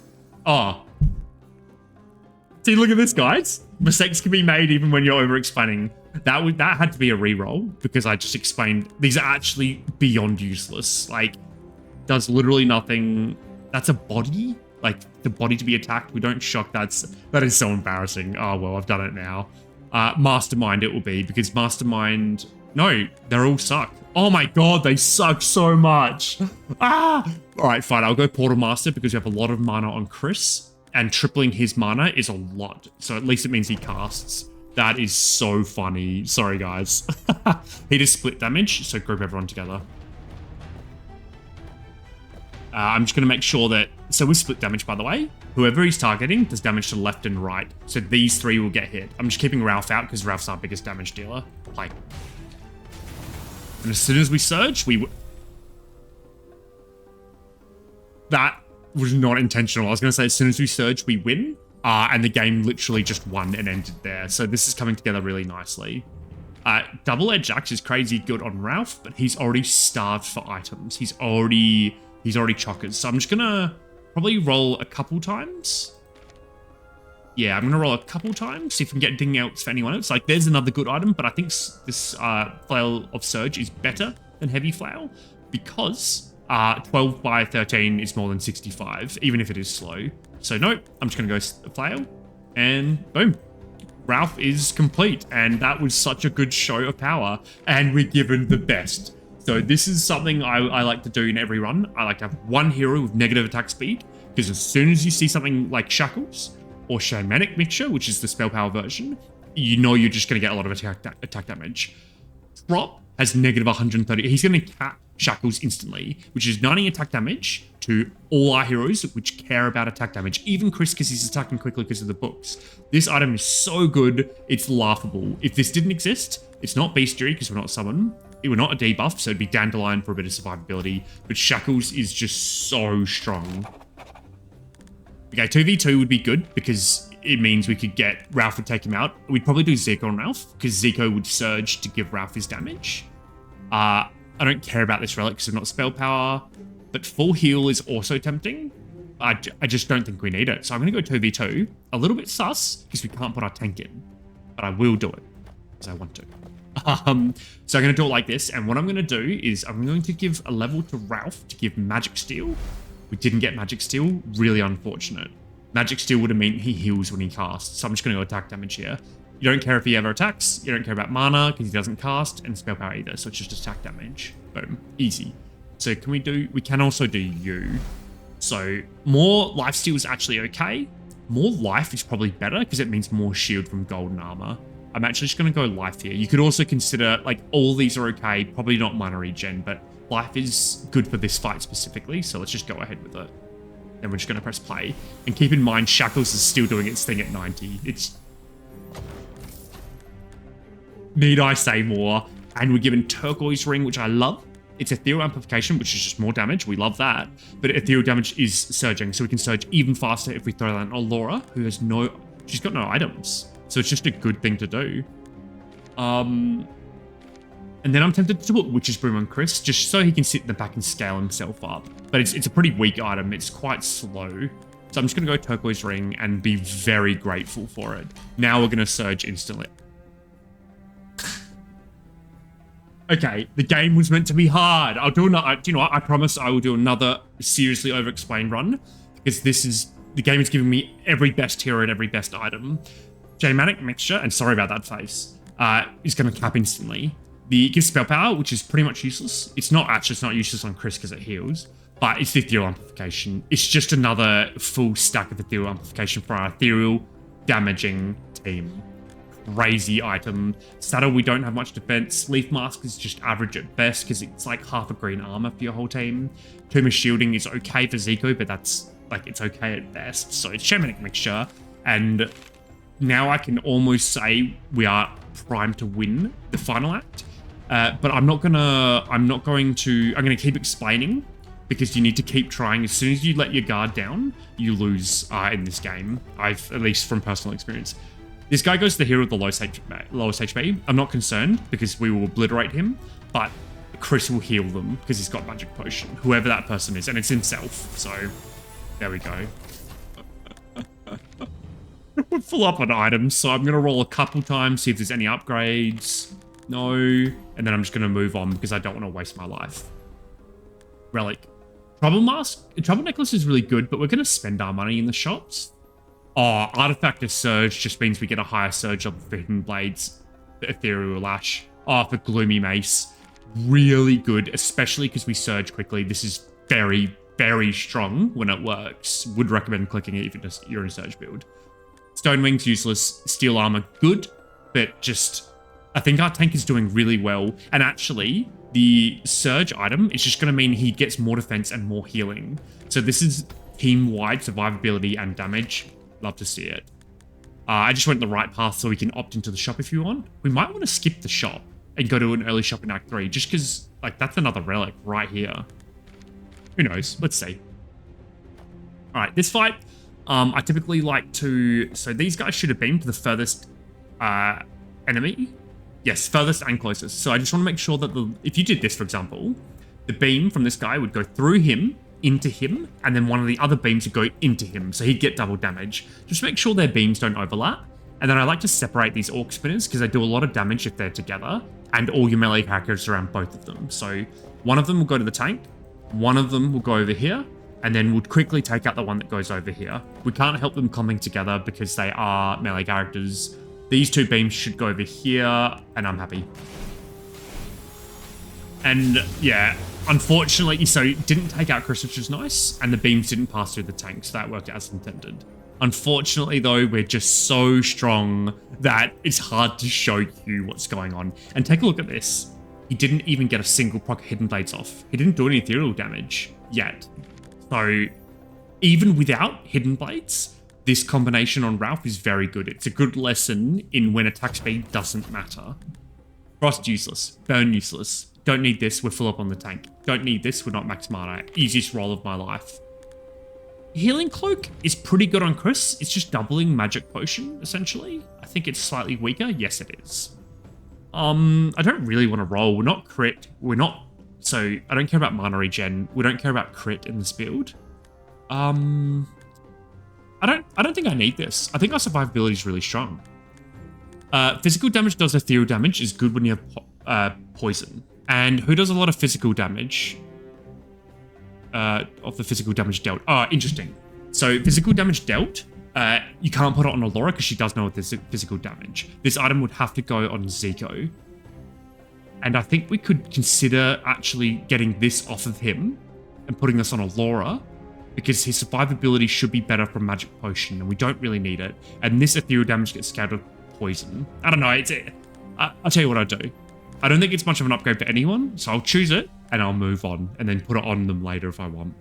Oh. See, look at this, guys. Mistakes can be made even when you're over-explaining. That had to be a reroll because I just explained these are actually beyond useless. Like, does literally nothing. That's a body? Like, the body to be attacked. We don't shock. That is so embarrassing. Oh, well, I've done it now. Mastermind it will be because Mastermind. No, they all suck. Oh my god, they suck so much. Ah! Alright, fine. I'll go Portal Master because we have a lot of mana on Chris. And tripling his mana is a lot. So at least it means he casts. That is so funny. Sorry, guys. He does split damage, so group everyone together. I'm just going to make sure that... So with split damage, by the way, whoever he's targeting does damage to the left and right. So these three will get hit. I'm just keeping Ralph out because Ralph's our biggest damage dealer. Play. And as soon as we surge, that was not intentional. I was going to say as soon as we surge, we win. And the game literally just won and ended there. So this is coming together really nicely. Double-edged axe is crazy good on Ralph, but he's already starved for items. He's already chockers. So I'm just gonna probably roll a couple times. Yeah, I'm gonna roll a couple times, see if we can get anything else for anyone else. Like, there's another good item, but I think this Flail of Surge is better than Heavy Flail because 12 by 13 is more than 65, even if it is slow. So nope, I'm just gonna go Flail, and boom. Ralph is complete, and that was such a good show of power, and we're given the best. So this is something I like to do in every run. I like to have one hero with negative attack speed, because as soon as you see something like Shackles or Shamanic Mixture, which is the spell power version, you know you're just going to get a lot of attack damage. Prop has negative 130. He's going to cap Shackles instantly, which is 90 attack damage to all our heroes which care about attack damage. Even Chris, because he's attacking quickly because of the books. This item is so good, it's laughable. If this didn't exist, it's not Bestiary because we're not summon. We're not a debuff, so it'd be Dandelion for a bit of survivability. But Shackles is just so strong. Okay, 2v2 would be good because it means we could get Ralph would take him out. We'd probably do Zico on Ralph because Zico would surge to give Ralph his damage. I don't care about this relic because it's not spell power, but full heal is also tempting. I just don't think we need it. So I'm going to go 2v2. A little bit sus because we can't put our tank in, but I will do it because I want to. So I'm going to do it like this. And what I'm going to do is I'm going to give a level to Ralph to give Magic Steal. We didn't get Magic Steal. Really unfortunate. Magic Steal would have meant he heals when he casts. So I'm just going to go attack damage here. You don't care if he ever attacks. You don't care about mana because he doesn't cast and spell power either. So it's just attack damage. Boom. Easy. So we can also do you. So more lifesteal is actually okay. More life is probably better because it means more shield from golden armor. I'm actually just going to go life here. You could also consider, like, all these are okay. Probably not mana regen, but life is good for this fight specifically. So let's just go ahead with it. Then we're just going to press play. And keep in mind, Shackles is still doing its thing at 90. It's... Need I say more? And we're given Turquoise Ring, which I love. It's Ethereal Amplification, which is just more damage. We love that. But Ethereal damage is surging, so we can surge even faster if we throw that on Laura, who has no... She's got no items. So it's just a good thing to do. And then I'm tempted to put Witch's Broom on Chris, just so he can sit in the back and scale himself up. But it's a pretty weak item. It's quite slow. So I'm just going to go Turquoise Ring and be very grateful for it. Now we're going to surge instantly. Okay, the game was meant to be hard. I'll do another. Do you know what? I promise I will do another seriously over-explained run because the game is giving me every best hero and every best item. Shamanic Mixture, and sorry about that face, is going to cap instantly. The gives spell power, which is pretty much useless. It's not useless on Chris because it heals, but it's the Ethereal Amplification. It's just another full stack of Ethereal Amplification for our ethereal damaging team. Crazy item. Saddle, we don't have much defense. Leaf Mask is just average at best because it's like half a green armor for your whole team. Tomb of Shielding is okay for Zico, but that's like it's okay at best. So it's Shamanic Mixture, and now I can almost say we are primed to win the final act. But I'm going to keep explaining because you need to keep trying. As soon as you let your guard down, you lose in this game. At least from personal experience. This guy goes to the hero with the lowest HP. I'm not concerned because we will obliterate him, but Chris will heal them because he's got Magic Potion, whoever that person is, and it's himself. So there we go. We're full up on items, so I'm going to roll a couple times, see if there's any upgrades. No. And then I'm just going to move on because I don't want to waste my life. Relic. Trouble Necklace is really good, but we're going to spend our money in the shops. Oh, Artifact of Surge just means we get a higher surge level for Hidden Blades, for Ethereal Lash. Oh, for Gloomy Mace. Really good, especially because we surge quickly. This is very, very strong when it works. Would recommend clicking it if you're in a surge build. Stone Wings, useless. Steel Armor, good, but just I think our tank is doing really well. And actually, the surge item is just going to mean he gets more defense and more healing. So this is team-wide survivability and damage. Love to see it. I just went the right path so we can opt into the shop if you want. We might want to skip the shop and go to an early shop in Act 3, just because, like, that's another relic right here. Who knows? Let's see. All right, this fight, I typically like to... So these guys should have been to the furthest enemy. Yes, furthest and closest. So I just want to make sure that if you did this, for example, the beam from this guy would go through him, into him, and then one of the other beams would go into him, so he'd get double damage. Just make sure their beams don't overlap. And then I like to separate these orc spinners because they do a lot of damage if they're together, and all your melee characters around both of them. So one of them will go to the tank, one of them will go over here, and then we'll quickly take out the one that goes over here. We can't help them coming together because they are melee characters. These two beams should go over here, and I'm happy. And yeah, unfortunately, so it didn't take out Chris, which was nice, and the beams didn't pass through the tank, so that worked as intended. Unfortunately, though, we're just so strong that it's hard to show you what's going on. And take a look at this. He didn't even get a single proc Hidden Blades off. He didn't do any ethereal damage yet. So even without Hidden Blades, this combination on Ralph is very good. It's a good lesson in when attack speed doesn't matter. Frost useless. Burn useless. Don't need this, we're full up on the tank. Don't need this, we're not max mana. Easiest roll of my life. Healing Cloak is pretty good on Chris. It's just doubling Magic Potion, essentially. I think it's slightly weaker. Yes, it is. I don't really want to roll. We're not crit. We're not... So, I don't care about mana regen. We don't care about crit in this build. I don't think I need this. I think our survivability is really strong. Physical damage does ethereal damage is good when you have poison. And who does a lot of physical damage? Of the physical damage dealt. Oh, interesting. So physical damage dealt, you can't put it on Allura because she does know this physical damage. This item would have to go on Zico. And I think we could consider actually getting this off of him and putting this on Allura because his survivability should be better from Magic Potion and we don't really need it. And this ethereal damage gets scattered with poison. I don't know. I'll tell you what I'll do. I don't think it's much of an upgrade for anyone, so I'll choose it and I'll move on and then put it on them later if I want.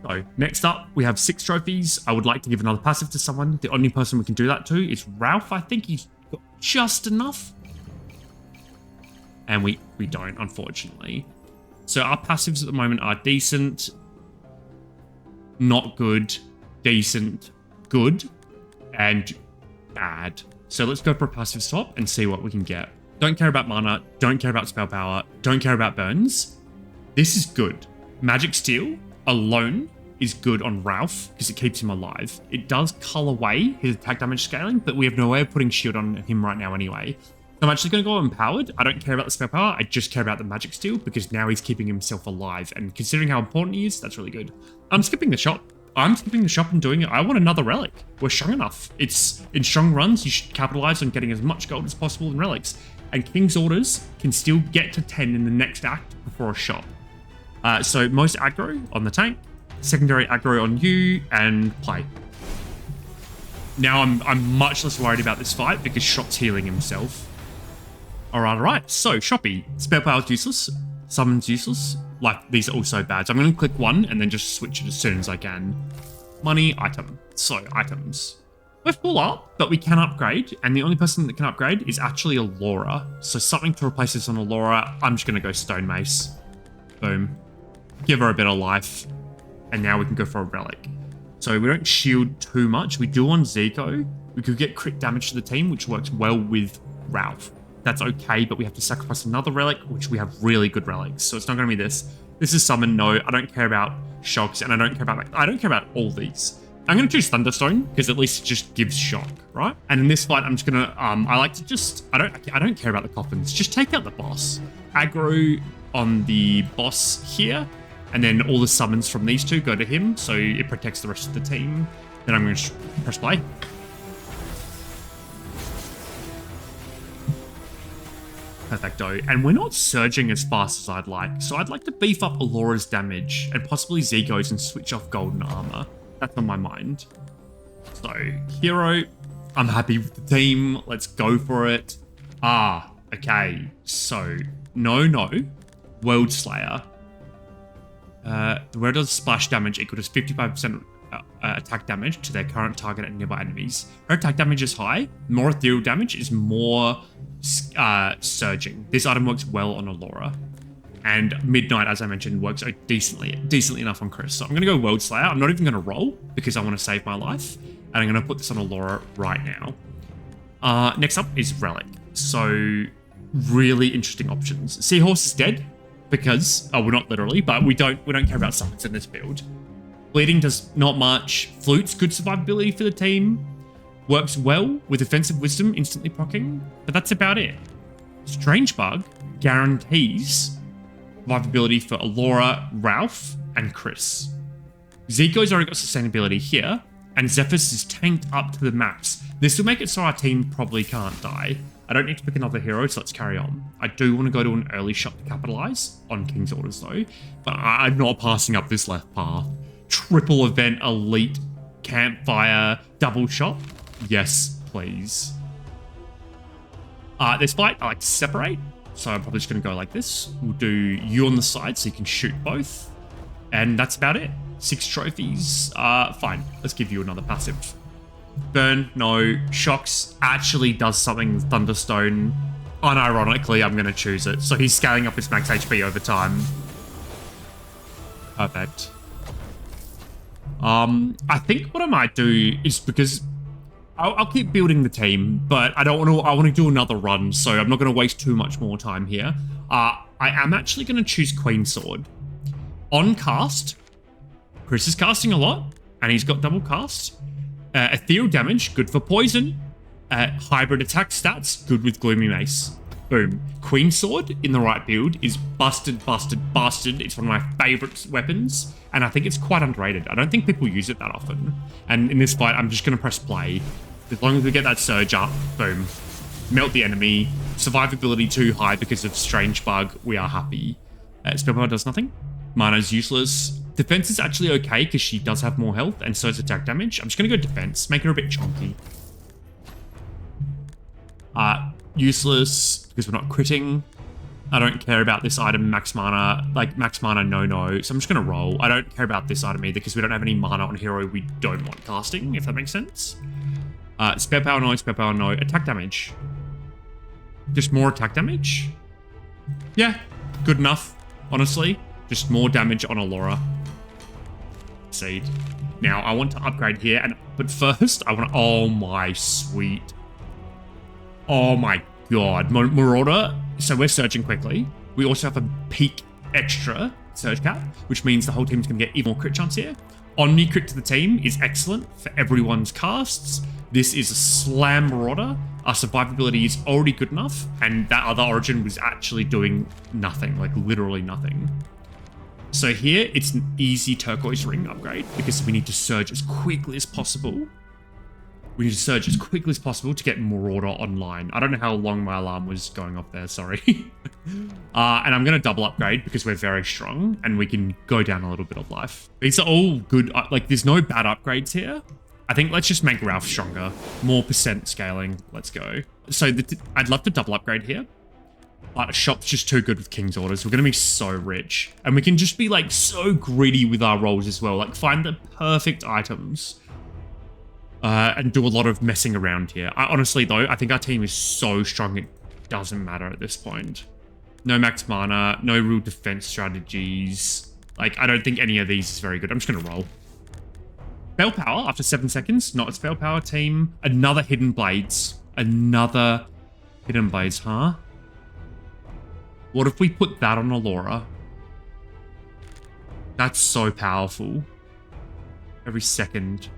So next up, we have 6 trophies. I would like to give another passive to someone. The only person we can do that to is Ralph. I think he's got just enough. And we don't, unfortunately. So our passives at the moment are decent, not good, decent, good, and bad. So let's go for a passive swap and see what we can get. Don't care about mana, don't care about spell power, don't care about burns. This is good. Magic Steel alone is good on Ralph because it keeps him alive. It does cull away his attack damage scaling, but we have no way of putting shield on him right now anyway. So I'm actually going to go empowered. I don't care about the spell power, I just care about the Magic Steel because now he's keeping himself alive. And considering how important he is, that's really good. I'm skipping the shop. I'm skipping the shop and doing it. I want another relic. We're strong enough. It's in strong runs, you should capitalize on getting as much gold as possible in relics. And King's Orders can still get to 10 in the next act before a shop. So most aggro on the tank, secondary aggro on you, and play. Now I'm much less worried about this fight because Shop's healing himself. Alright. So Shoppy, spell power's useless, summon's useless. Like, these are all so bad. So I'm going to click one and then just switch it as soon as I can. Money, item. So, items. We're full up, but we can upgrade. And the only person that can upgrade is actually Allura. So something to replace this on Allura. I'm just going to go Stone Mace. Boom. Give her a bit of life. And now we can go for a relic. So we don't shield too much. We do on Zico. We could get crit damage to the team, which works well with Ralph. That's okay, but we have to sacrifice another relic, which we have really good relics. So it's not going to be this. This is summon, no. I don't care about shocks, and I don't care about all these. I'm going to choose Thunderstone, because at least it just gives shock, right? And in this fight, I'm just going to, I like to just, I don't care about the coffins. Just take out the boss. Aggro on the boss here, and then all the summons from these two go to him, so it protects the rest of the team. Then I'm going to press play. Perfecto. And we're not surging as fast as I'd like, so I'd like to beef up Allura's damage and possibly Zico's and switch off golden armor. That's on my mind. So, hero, I'm happy with the team. Let's go for it. Ah, okay. So, no. World Slayer. Where does splash damage equal to 55% attack damage to their current target and nearby enemies? Her attack damage is high. More ethereal damage is more surging. This item works well on Allura. And Midnight, as I mentioned, works decently enough on Chris. So I'm going to go World Slayer. I'm not even going to roll because I want to save my life. And I'm going to put this on Allura right now. Next up is Relic. So really interesting options. Seahorse is dead because, well, not literally, but we don't care about summons in this build. Bleeding does not much. Flute's good survivability for the team. Works well with Offensive Wisdom instantly proccing, but that's about it. Strange Bug guarantees survivability for Allura, Ralph, and Chris. Zico's already got sustainability here, and Zephyrus is tanked up to the max. This will make it so our team probably can't die. I don't need to pick another hero, so let's carry on. I do want to go to an early shot to capitalize on King's Orders though, but I'm not passing up this left path. Triple event, elite, campfire, double shot. Yes, please. This fight, I like to separate, so I'm probably just going to go like this. We'll do you on the side so you can shoot both, and that's about it. 6 trophies. Fine. Let's give you another passive. Burn, no. Shocks actually does something with Thunderstone. Unironically, I'm going to choose it. So he's scaling up his max HP over time. Perfect. I think what I might do is because I'll keep building the team, but I don't want to. I want to do another run, so I'm not going to waste too much more time here. I am actually going to choose Queen Sword. On cast, Chris is casting a lot, and he's got double cast. Ethereal damage, good for poison. Hybrid attack stats, good with Gloomy Mace. Boom. Queen Sword in the right build is busted. It's one of my favorite weapons, and I think it's quite underrated. I don't think people use it that often. And in this fight, I'm just going to press play. As long as we get that surge up, boom. Melt the enemy. Survivability too high because of Strange Bug. We are happy. Spell power does nothing. Mana's useless. Defense is actually okay because she does have more health, and so is attack damage. I'm just going to go defense, make her a bit chunky. Useless because we're not critting. I don't care about this item, max mana, no. So I'm just going to roll. I don't care about this item either because we don't have any mana on hero we don't want casting, if that makes sense. Spare power, no. Attack damage. Just more attack damage? Yeah, good enough, honestly. Just more damage on Allura. Seed. Now, I want to upgrade here, but first, I want to... Oh my sweet. Oh my god. Marauder. So we're searching quickly. We also have a peak extra surge cap, which means the whole team's going to get even more crit chance here. Omni crit to the team is excellent for everyone's casts. This is a slam Marauder. Our survivability is already good enough, and that other origin was actually doing nothing, like literally nothing. So here, it's an easy turquoise ring upgrade because we need to surge as quickly as possible. We need to surge as quickly as possible to get Marauder online. I don't know how long my alarm was going off there, sorry. And I'm going to double upgrade because we're very strong and we can go down a little bit of life. These are all good, like there's no bad upgrades here. I think let's just make Ralph stronger. More percent scaling, let's go. So I'd love to double upgrade here. But a shop's just too good with King's Orders. We're going to be so rich. And we can just be like so greedy with our rolls as well. Like find the perfect items. And do a lot of messing around here. Honestly though, I think our team is so strong it doesn't matter at this point. No max mana, no real defense strategies. Like I don't think any of these is very good. I'm just going to roll. Spell power after 7 seconds. Not a spell power team. Another Hidden Blades. Another Hidden Blades, huh? What if we put that on Allura? That's so powerful. Every second.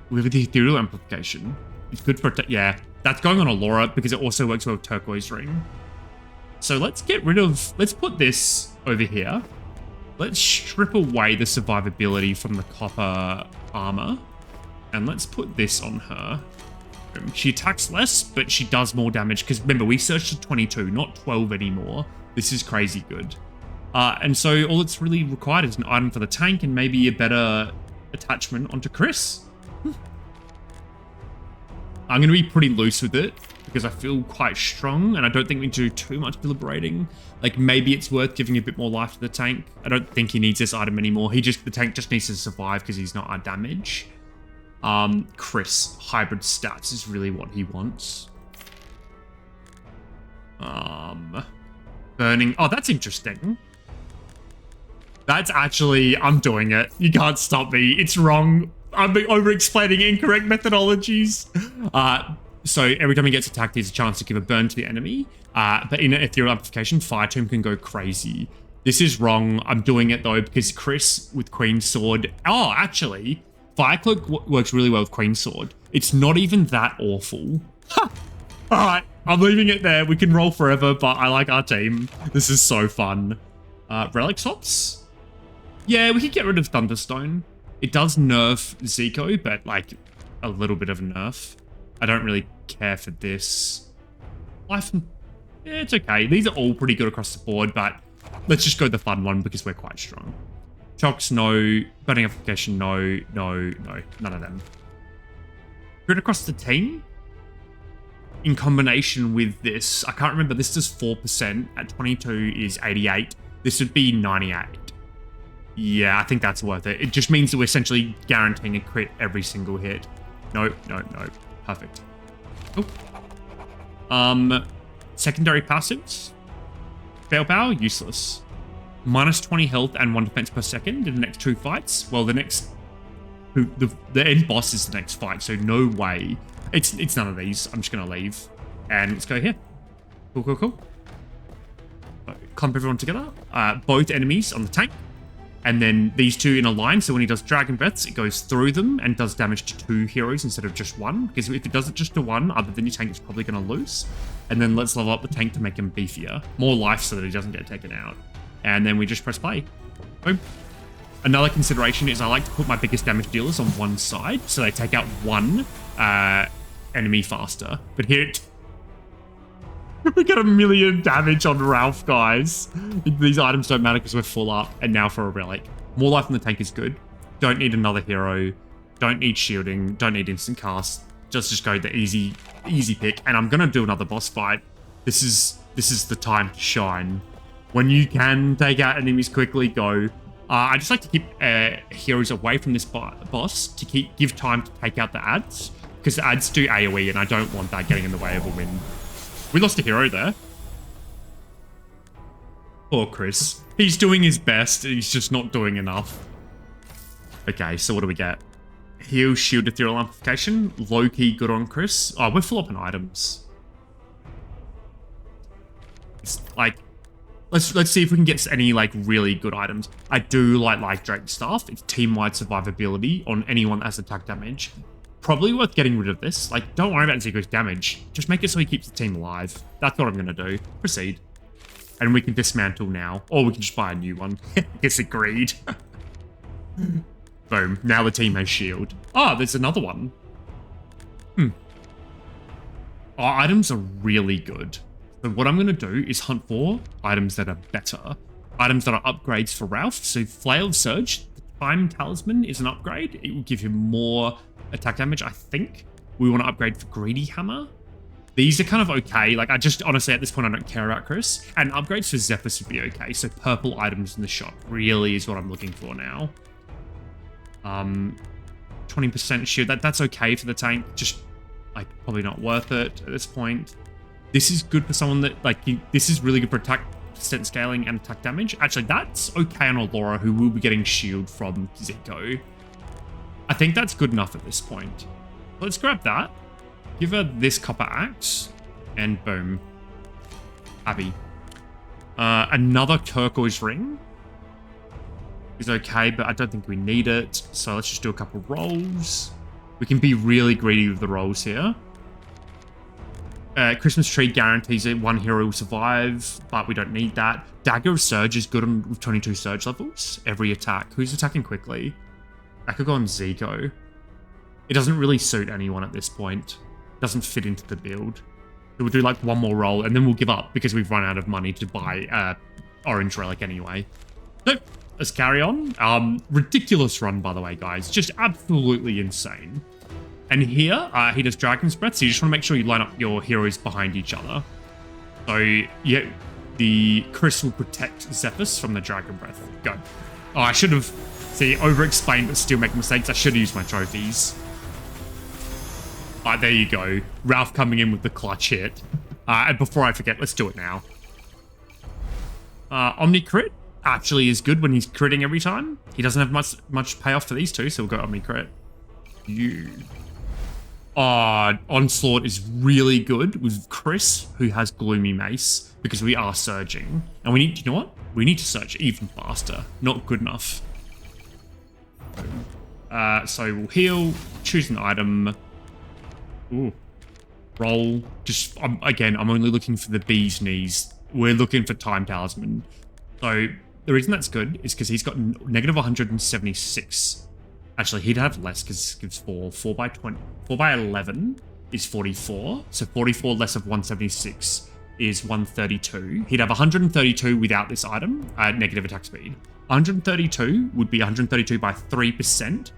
With the ethereal amplification. It's good for... Yeah, that's going on Allura because it also works well with Turquoise Ring. So let's get rid of... Let's put this over here. Let's strip away the survivability from the copper armor. And let's put this on her. She attacks less, but she does more damage. Because remember, we searched to 22, not 12 anymore. This is crazy good. And so all that's really required is an item for the tank and maybe a better attachment onto Chris. I'm going to be pretty loose with it because I feel quite strong and I don't think we do too much deliberating. Like maybe it's worth giving a bit more life to the tank. I don't think he needs this item anymore. The tank just needs to survive because he's not our damage. Chris, hybrid stats is really what he wants. Burning. Oh, that's interesting. That's actually, I'm doing it. You can't stop me. It's wrong. I'm over-explaining incorrect methodologies. So every time he gets attacked, there's a chance to give a burn to the enemy. But in an ethereal amplification, Fire Tomb can go crazy. This is wrong. I'm doing it though because Chris with Queen's Sword. Oh, actually, Fire Cloak works really well with Queen's Sword. It's not even that awful. Ha! All right, I'm leaving it there. We can roll forever, but I like our team. This is so fun. Relic swaps? Yeah, we could get rid of Thunderstone. It does nerf Zico, but like a little bit of a nerf. I don't really care for this. Life, yeah, it's okay. These are all pretty good across the board, but let's just go the fun one because we're quite strong. Chocks, no. Burning Amplification, no. None of them. Good across the team. In combination with this, I can't remember, this does 4%. At 22 is 88. This would be 98. Yeah, I think that's worth it. It just means that we're essentially guaranteeing a crit every single hit. No. Perfect. Oh. Secondary passives. Fail power, useless. Minus 20 health and 1 defense per second in the next 2 fights. Well, the end boss is the next fight, so no way. It's none of these. I'm just gonna leave. And let's go here. Cool. Clump everyone together. Both enemies on the tank. And then these two in a line, so when he does Dragon Breaths, it goes through them and does damage to 2 heroes instead of just 1. Because if it does it just to 1, other than your tank, it's probably going to lose. And then let's level up the tank to make him beefier. More life so that he doesn't get taken out. And then we just press play. Boom. Another consideration is I like to put my biggest damage dealers on one side, so they take out 1 enemy faster. But here we get 1 million damage on Ralph, guys. These items don't matter because we're full up. And now for a relic. More life in the tank is good. Don't need another hero. Don't need shielding. Don't need instant cast. Just go the easy pick. And I'm gonna do another boss fight. This is the time to shine. When you can take out enemies quickly, go. I just like to keep heroes away from this boss to give time to take out the ads. Because the ads do AoE and I don't want that getting in the way of a win. We lost a hero there. Poor Chris. He's doing his best. He's just not doing enough. Okay, so what do we get? Heal, shield, ethereal amplification. Low-key good on Chris. Oh, we're full up on items. It's like, let's see if we can get any like really good items. I do like Drake Staff. It's team-wide survivability on anyone that has attack damage. Probably worth getting rid of this. Like, don't worry about Zico's damage. Just make it so he keeps the team alive. That's what I'm going to do. Proceed. And we can dismantle now. Or we can just buy a new one. Guess agreed. Boom. Now the team has shield. Oh, there's another one. Our items are really good. So what I'm going to do is hunt for items that are better. Items that are upgrades for Ralph. So Flail of Surge, the Time Talisman is an upgrade. It will give him more attack damage, I think. We want to upgrade for Greedy Hammer. These are kind of okay. Like, I just, honestly, at this point, I don't care about Chris. And upgrades for Zephyrus would be okay. So purple items in the shop really is what I'm looking for now. 20% shield. That's okay for the tank. Just, like, probably not worth it at this point. This is good for someone that, like, this is really good for attack percent scaling and attack damage. Actually, that's okay on Allura, who will be getting shield from Zico. I think that's good enough at this point. Let's grab that. Give her this copper axe. And boom. Happy. Another turquoise ring. Is okay, but I don't think we need it. So let's just do a couple rolls. We can be really greedy with the rolls here. Christmas Tree guarantees it 1 hero will survive, but we don't need that. Dagger of Surge is good on with 22 Surge levels. Every attack. Who's attacking quickly? I could go on Zico. It doesn't really suit anyone at this point. It doesn't fit into the build. So we'll do like 1 more roll and then we'll give up because we've run out of money to buy Orange Relic anyway. So let's carry on. Ridiculous run, by the way, guys. Just absolutely insane. And here, he does Dragon's Breath, so you just want to make sure you line up your heroes behind each other. So, yeah, the Chris will protect Zephyrus from the Dragon Breath. Go. Oh, I should have, see, over-explained but still make mistakes. I should have used my trophies. There you go. Ralph coming in with the clutch hit. And before I forget, let's do it now. Omni Crit actually is good when he's critting every time. He doesn't have much payoff for these two, so we'll go Omni Crit. Onslaught is really good with Chris, who has Gloomy Mace, because we are surging. And we need, you know what? We need to surge even faster. Not good enough. So we'll heal, choose an item. Ooh. Roll. Just, again, I'm only looking for the bee's knees. We're looking for Time Talisman. So the reason that's good is because he's got negative 176. Actually, he'd have less because it gives 4. 4 by 20. 4 by 11 is 44. So 44 less of 176 is 132. He'd have 132 without this item, negative attack speed. 132 would be 132 by 3%,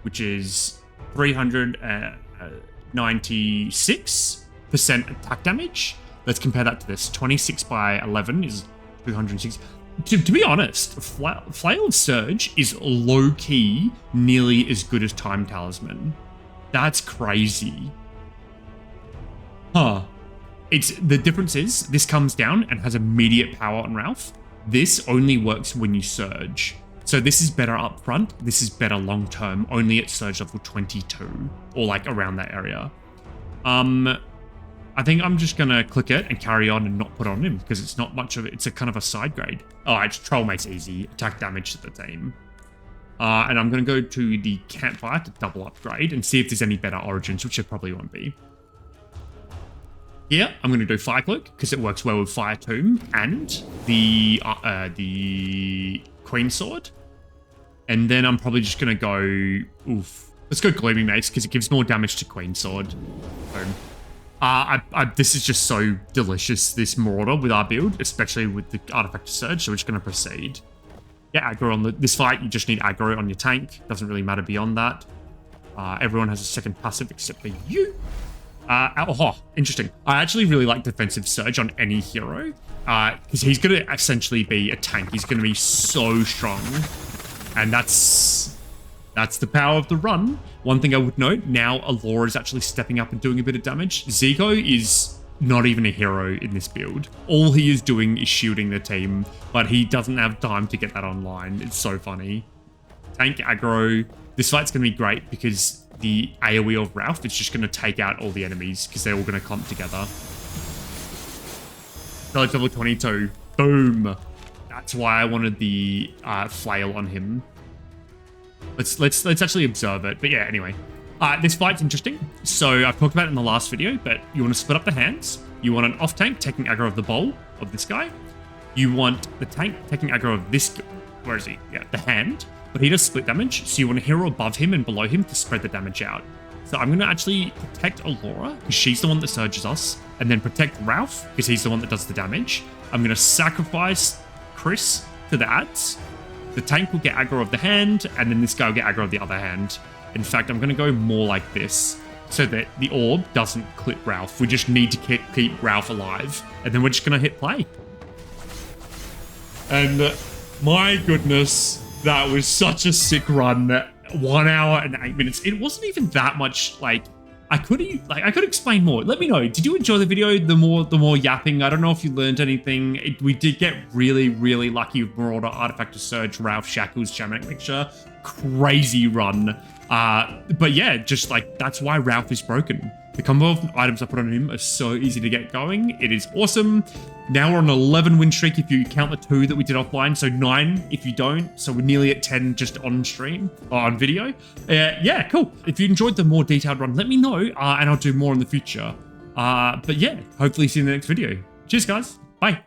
which is 396% attack damage. Let's compare that to this. 26 by 11 is 206. To be honest, Flail of Surge is low-key nearly as good as Time Talisman. That's crazy. Huh. The difference is this comes down and has immediate power on Ralph. This only works when you surge. So this is better up front. This is better long-term, only at surge level 22 or like around that area. I think I'm just going to click it and carry on and not put on him because it's not much of it. It's a kind of a side grade. Oh, it's Troll Mace easy. Attack damage to the team. And I'm going to go to the Campfire to double upgrade and see if there's any better origins, which there probably won't be. Here, I'm going to do Fire Cloak because it works well with Fire Tomb and the Queen Sword. And then I'm probably just going to go... Oof. Let's go Gloomy Mace because it gives more damage to Queen Sword. Boom. This is just so delicious, this Marauder with our build, especially with the Artifact Surge, so we're just going to proceed. Yeah, aggro on this fight, you just need aggro on your tank. Doesn't really matter beyond that. Everyone has a second passive except for you. Interesting. I actually really like Defensive Surge on any hero, because he's going to essentially be a tank. He's going to be so strong, and that's the power of the run. One thing I would note, now Allura is actually stepping up and doing a bit of damage. Zico is not even a hero in this build. All he is doing is shielding the team, but he doesn't have time to get that online. It's so funny. Tank aggro. This fight's going to be great because the AoE of Ralph is just going to take out all the enemies because they're all going to clump together. Village level 22. Boom. That's why I wanted the flail on him. Let's actually observe it. But yeah, anyway. This fight's interesting. So I've talked about it in the last video, but you want to split up the hands. You want an off tank taking aggro of the bowl of this guy. You want the tank taking aggro of this. Where is he? Yeah, the hand. But he does split damage. So you want a hero above him and below him to spread the damage out. So I'm going to actually protect Allura because she's the one that surges us. And then protect Ralph because he's the one that does the damage. I'm going to sacrifice Chris to the ads. The tank will get aggro of the hand, and then this guy will get aggro of the other hand. In fact, I'm going to go more like this, so that the orb doesn't clip Ralph. We just need to keep Ralph alive, and then we're just going to hit play. And my goodness, that was such a sick run. 1 hour and 8 minutes. It wasn't even that much, like... I could explain more. Let me know. Did you enjoy the video? The more yapping. I don't know if you learned anything. We did get really, really lucky with Marauder, Artifact of Surge, Ralph, Shackles, Shamanic Mixture. Crazy run. But yeah, just like, that's why Ralph is broken. The combo of items I put on him are so easy to get going. It is awesome. Now we're on 11 win streak if you count the 2 that we did offline. So 9 if you don't. So we're nearly at 10 just on stream, or on video. Yeah, cool. If you enjoyed the more detailed run, let me know and I'll do more in the future. But yeah, hopefully see you in the next video. Cheers, guys. Bye.